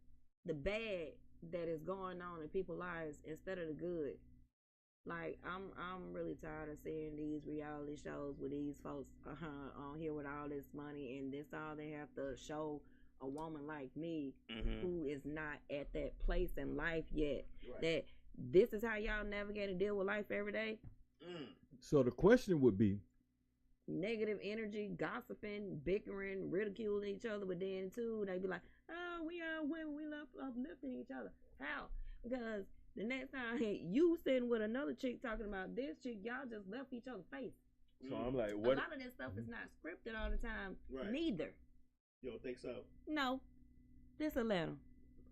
the bad that is going on in people's lives instead of the good. Like I'm really tired of seeing these reality shows with these folks on here with all this money, and this all they have to show a woman like me who is not at that place in life yet. Right. That this is how y'all navigate and deal with life every day. So the question would be, negative energy, gossiping, bickering, ridiculing each other, but then too they be like, oh, we are women, we love uplifting each other. How? Because the next time you sitting with another chick talking about this chick, y'all just left each other's face. So I'm like, what? A lot of this stuff is not scripted all the time. Right. Neither. You don't think so? No. This Atlanta.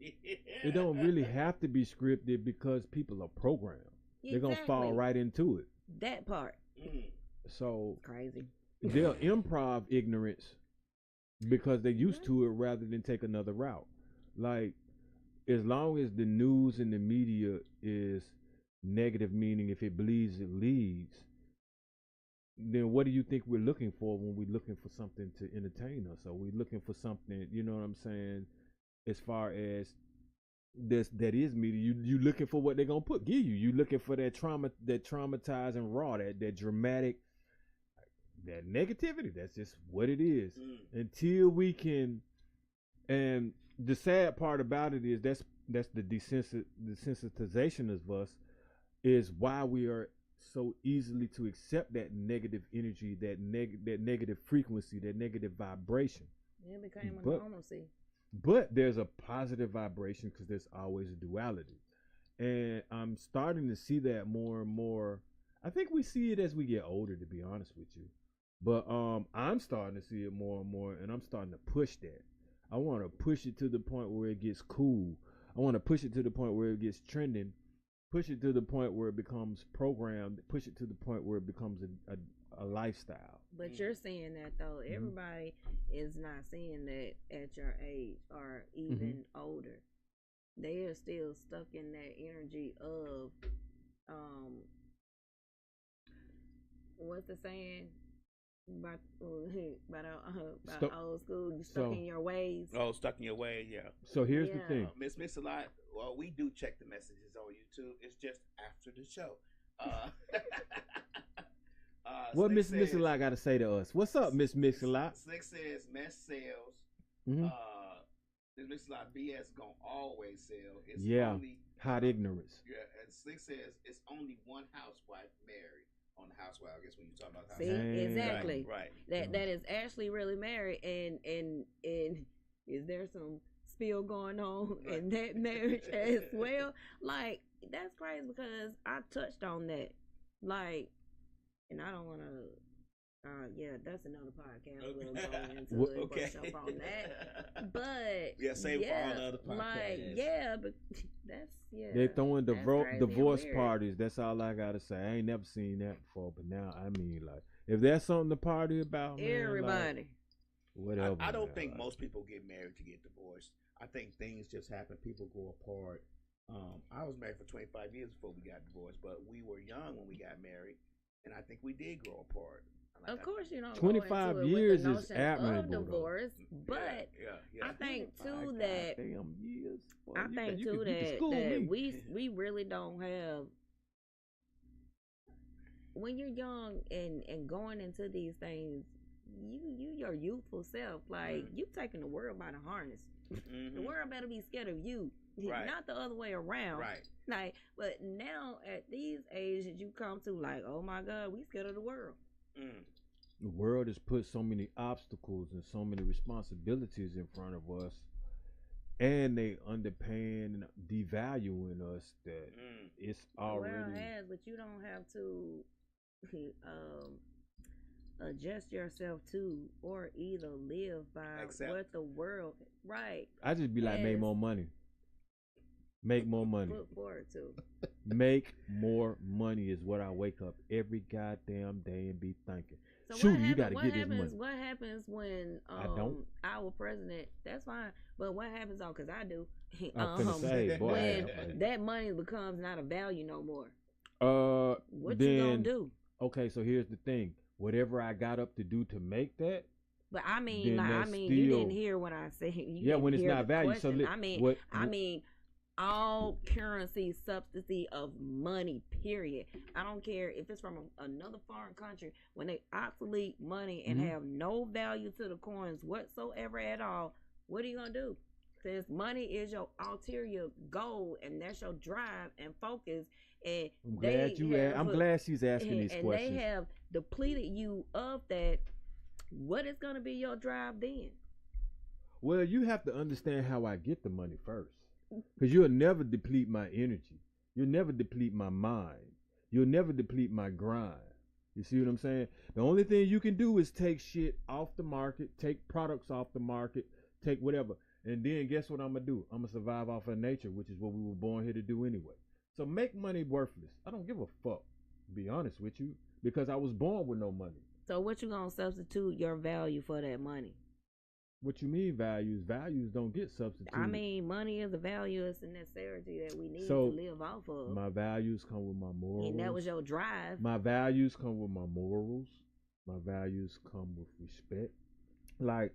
It don't really have to be scripted because people are programmed. Exactly. They're gonna fall right into it. That part. So crazy. They'll improv ignorance because they're used to it rather than take another route. Like, as long as the news and the media is negative, meaning if it bleeds, it leads, then what do you think we're looking for when we're looking for something to entertain us? Are we looking for something, you know what I'm saying, as far as this that is media? You looking for what they're gonna give you. You looking for that trauma, that traumatizing raw, that dramatic that negativity. That's just what it is. Until we can, and the sad part about it is that's the desensitization of us, is why we are so easily to accept that negative energy, that negative frequency, that negative vibration. It became a normalcy. But there's a positive vibration because there's always a duality. And I'm starting to see that more and more. I think we see it as we get older, to be honest with you. But I'm starting to see it more and more, and I'm starting to push that. I want to push it to the point where it gets cool. I want to push it to the point where it gets trending. Push it to the point where it becomes programmed. Push it to the point where it becomes a lifestyle. But you're seeing that, though. Everybody is not seeing that at your age or even older. They are still stuck in that energy of, what's the saying? About old school, you stuck in your ways. Oh, stuck in your ways, yeah. So here's the thing. Miss Mix-a-Lot, well, we do check the messages on YouTube. It's just after the show. What Miss Mix-a-Lot got to say to us? What's up, Miss Mix-a-Lot? Slick says, mess sells. Miss Mix-a-Lot, BS gonna always sell. It's only hot ignorance. Yeah, and Slick says, it's only one housewife married. On the housewife, I guess when you talk about housewife. See, exactly. Right. That is actually really married, and is there some spill going on in that marriage as well? Like, that's crazy because I touched on that. Like, and I don't want to. That's another podcast. We'll go into brush up on that. But save it for all the other podcasts. But that's They throwing divorce parties. That's all I gotta say. I ain't never seen that before, but now I mean, like, if there's something to party about, man, everybody. Like, whatever. I don't think most people get married to get divorced. I think things just happen. People go apart. I was married for 25 years before we got divorced, but we were young when we got married, and I think we did grow apart. Of course, you know, 25 years is admirable. Divorce, but I think too that we really don't have. When you're young and going into these things, you your youthful self, like you taking the world by the harness. The world better be scared of you, not the other way around. Right. Like, but now at these ages you come to, like, oh my God, we scared of the world. The world has put so many obstacles and so many responsibilities in front of us, and they underpaying and devaluing us that it's already. The world has, but you don't have to adjust yourself to or either live by what the world. Right. I just be like, make more money. Make more money. Look forward to. Make more money is what I wake up every goddamn day and be thinking. So Shoot, you got to get this money. What happens when our president? That's fine, but what happens though? Because I do. I'm finna say, boy, when that money becomes not a value no more. What then, you gonna do? Okay, so here's the thing. Whatever I got up to do to make that. But I mean, you didn't hear what I said. When it's not value. So I mean. All currency, subsidy of money, period. I don't care if it's from another foreign country. When they obsolete money and have no value to the coins whatsoever at all, what are you going to do? Since money is your ulterior goal and that's your drive and focus. And I'm glad she's asking these questions. And they have depleted you of that. What is going to be your drive then? Well, you have to understand how I get the money first. Because you'll never deplete my energy. You'll never deplete my mind. You'll never deplete my grind. You see what I'm saying? The only thing you can do is take shit off the market, take products off the market, take whatever. And then guess what I'm going to do? I'm going to survive off of nature, which is what we were born here to do anyway. So make money worthless. I don't give a fuck, to be honest with you, because I was born with no money. So what you going to substitute your value for that money? What you mean values? Values don't get substituted. I mean, money is a value, it's a necessity that we need to live off of. My values come with my morals. And that was your drive. My values come with my morals. My values come with respect. Like,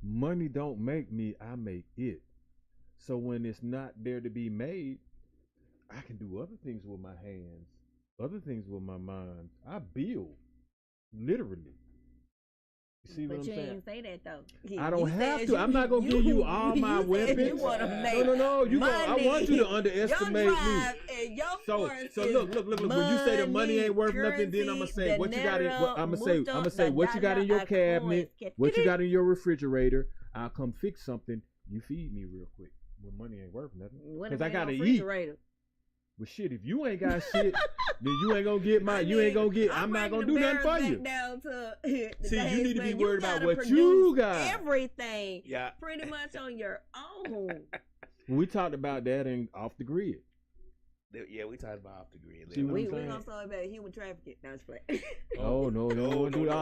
money don't make me, I make it. So when it's not there to be made, I can do other things with my hands, other things with my mind. I build. Literally. You see what I'm saying? But you didn't say that though. I don't have to. I'm not gonna give you all my weapons. You want to make no. I want you to underestimate your me. And your So look. When you say the money ain't worth nothing, then I'm gonna say what you got in. I'm gonna say what you got in your cabinet, what you got in your refrigerator. I'll come fix something. You feed me real quick. When money ain't worth nothing, because I gotta eat. Well, shit, if you ain't got shit, then you ain't gonna get my. You ain't gonna get. I'm not gonna do nothing for you. Down to see, you need to be worried about what you got. Everything, pretty much on your own. We talked about that in Off the Grid. Yeah, we talked about Off the Grid. We gonna talk about human trafficking. No, just play. Oh no,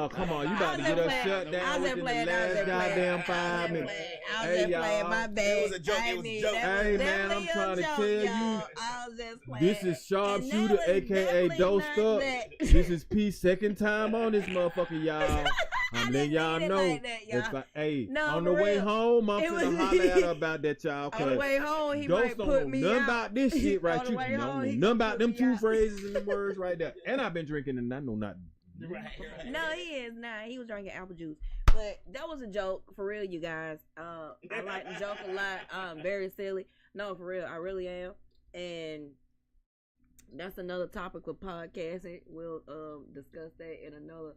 come on, you about to get us shut down within the last goddamn 5 minutes. I was just playing my bad. It was a joke. It was a joke. Hey man, I'm trying to tell you. I was just playing. This is Sharpshooter, aka Dosed Up. This is P. Second time on this motherfucker, y'all. I'm letting y'all know. On the way home, I'm finna holler at her about that, y'all. On the way home, he Ghost might put me nothing out. about this shit right you know nothing about them two phrases and the words right there. And I've been drinking and I know not. Right. No, he is not. He was drinking apple juice. But that was a joke, for real, you guys. I like to joke a lot. Very silly. No, for real, I really am. And that's another topic for podcasting. We'll discuss that in another.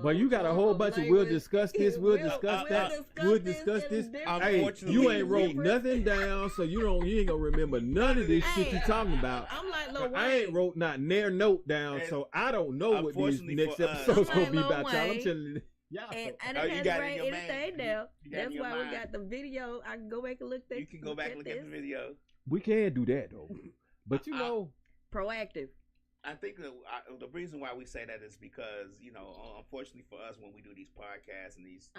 But you got a whole bunch of we'll discuss this, we'll discuss that, we'll discuss this. Hey, you ain't wrote nothing down, so you ain't gonna remember none of this shit you talking about. I'm like Lil Wayne. I ain't wrote not near note down, so I don't know what these next episodes gonna be about, y'all. I'm telling you. Yeah, and I didn't have to write anything down. That's why we got the video. I can go back and look at. You can go back and look at the video. We can do that though, but you know, proactive. I think the reason why we say that is because, you know, unfortunately for us, when we do these podcasts and these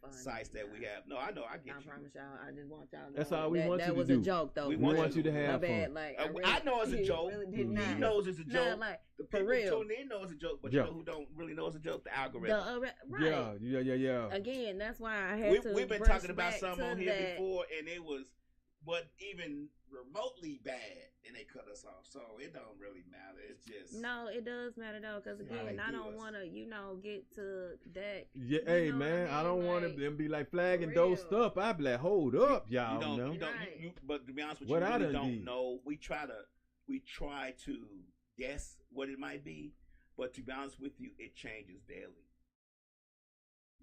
sites that we have. No, I know, I get you. I promise y'all, I just want y'all to know. That's all we want you to do. That was a joke, though. We want you to have fun. Like, I know it's a joke. He knows it's a joke. Like, the people who tune in know it's a joke, but you know who don't really know it's a joke? The algorithm. Right. Yeah. Again, that's why I had to. We've been talking about something on here before, and it was even remotely bad, and they cut us off. So it don't really matter. It's just it does matter though, because again, I don't want to, get to that. Yeah, hey man, I don't want them be like flagging those stuff. I be like, hold up, y'all. But to be honest with you, really don't know. We try to guess what it might be, but to be honest with you, it changes daily.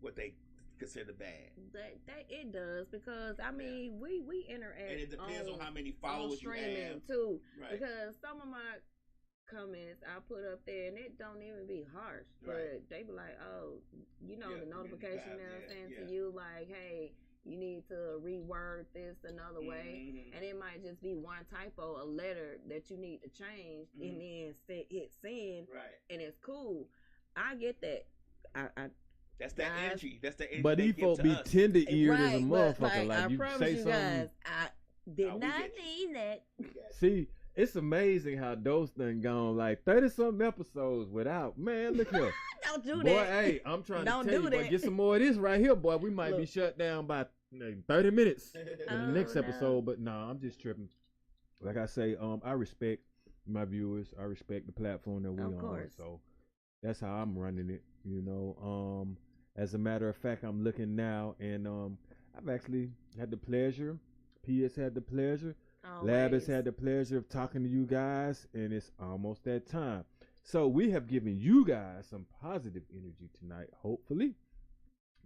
What they consider bad. That it does, because I mean we interact, and it depends on how many followers you have too. Right. Because some of my comments I put up there and it don't even be harsh, but they be like, oh, the notification they're saying to you like, hey, you need to reword this another way, and it might just be one typo, a letter that you need to change, and then hit send, and it's cool. I get that. That's that energy. That's the energy. But these folks be tender eared as a motherfucker. Like you say something. Guys, I did not mean that. See, it's amazing how those things gone like 30-something episodes without. Man, look here. Don't do boy, that. Boy, hey, I'm trying to tell you, boy, get some more of this right here, boy. We might be shut down by 30 minutes for the next episode. But I'm just tripping. Like I say, I respect my viewers. I respect the platform that we on. So that's how I'm running it. As a matter of fact, I'm looking now, and I've actually had the pleasure. PS had the pleasure. Lab has had the pleasure of talking to you guys, and it's almost that time. So we have given you guys some positive energy tonight. Hopefully,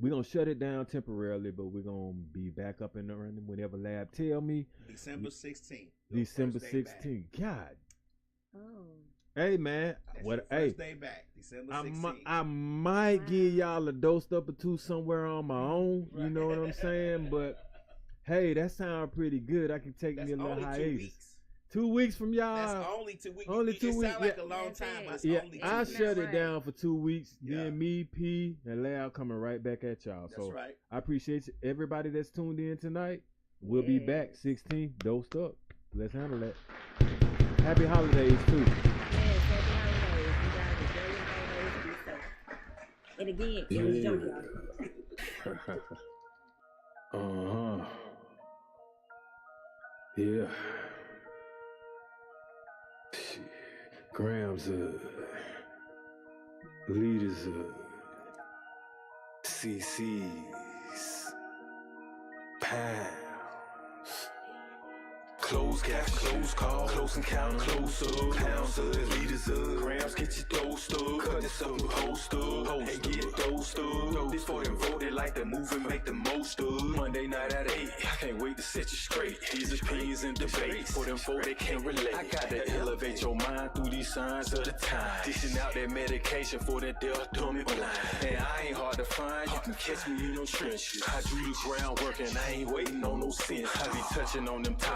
we're gonna shut it down temporarily, but we're gonna be back up and running whenever Lab tell me. December 16th. December 16th. God. Oh. Hey man, first day back, December 16th. I might give y'all a dosed up or two somewhere on my own. You know what I'm saying? But hey, that sounds pretty good. I can take me a little hiatus. 2 weeks from y'all. That's only 2 weeks. Only 2 weeks. It sounds like a long time, but it's only 2 I weeks. shut it down for 2 weeks. Then me, P, and Lab coming right back at y'all. That's right. I appreciate everybody that's tuned in tonight. We'll be back 16th, dosed up. Let's handle that. Happy holidays too. And again, it was junkyard. Yeah. Grams leaders CC's, pounds. Close cash, close call, close encounter, close up, pounds of, liters of, grams, get your dosed up, cut this up, host up, and get dosed up. This for them voted like the move and make the most of. Monday night at 8, I can't wait to set you straight. These opinions and debates for them folk that can't relate. I gotta elevate your mind through these signs of the time. Dishing out that medication for that deaf, dumb, and blind. And I ain't hard to find, you can catch me in them trenches. I drew the groundwork and I ain't waiting on no sense. I be touching on them topics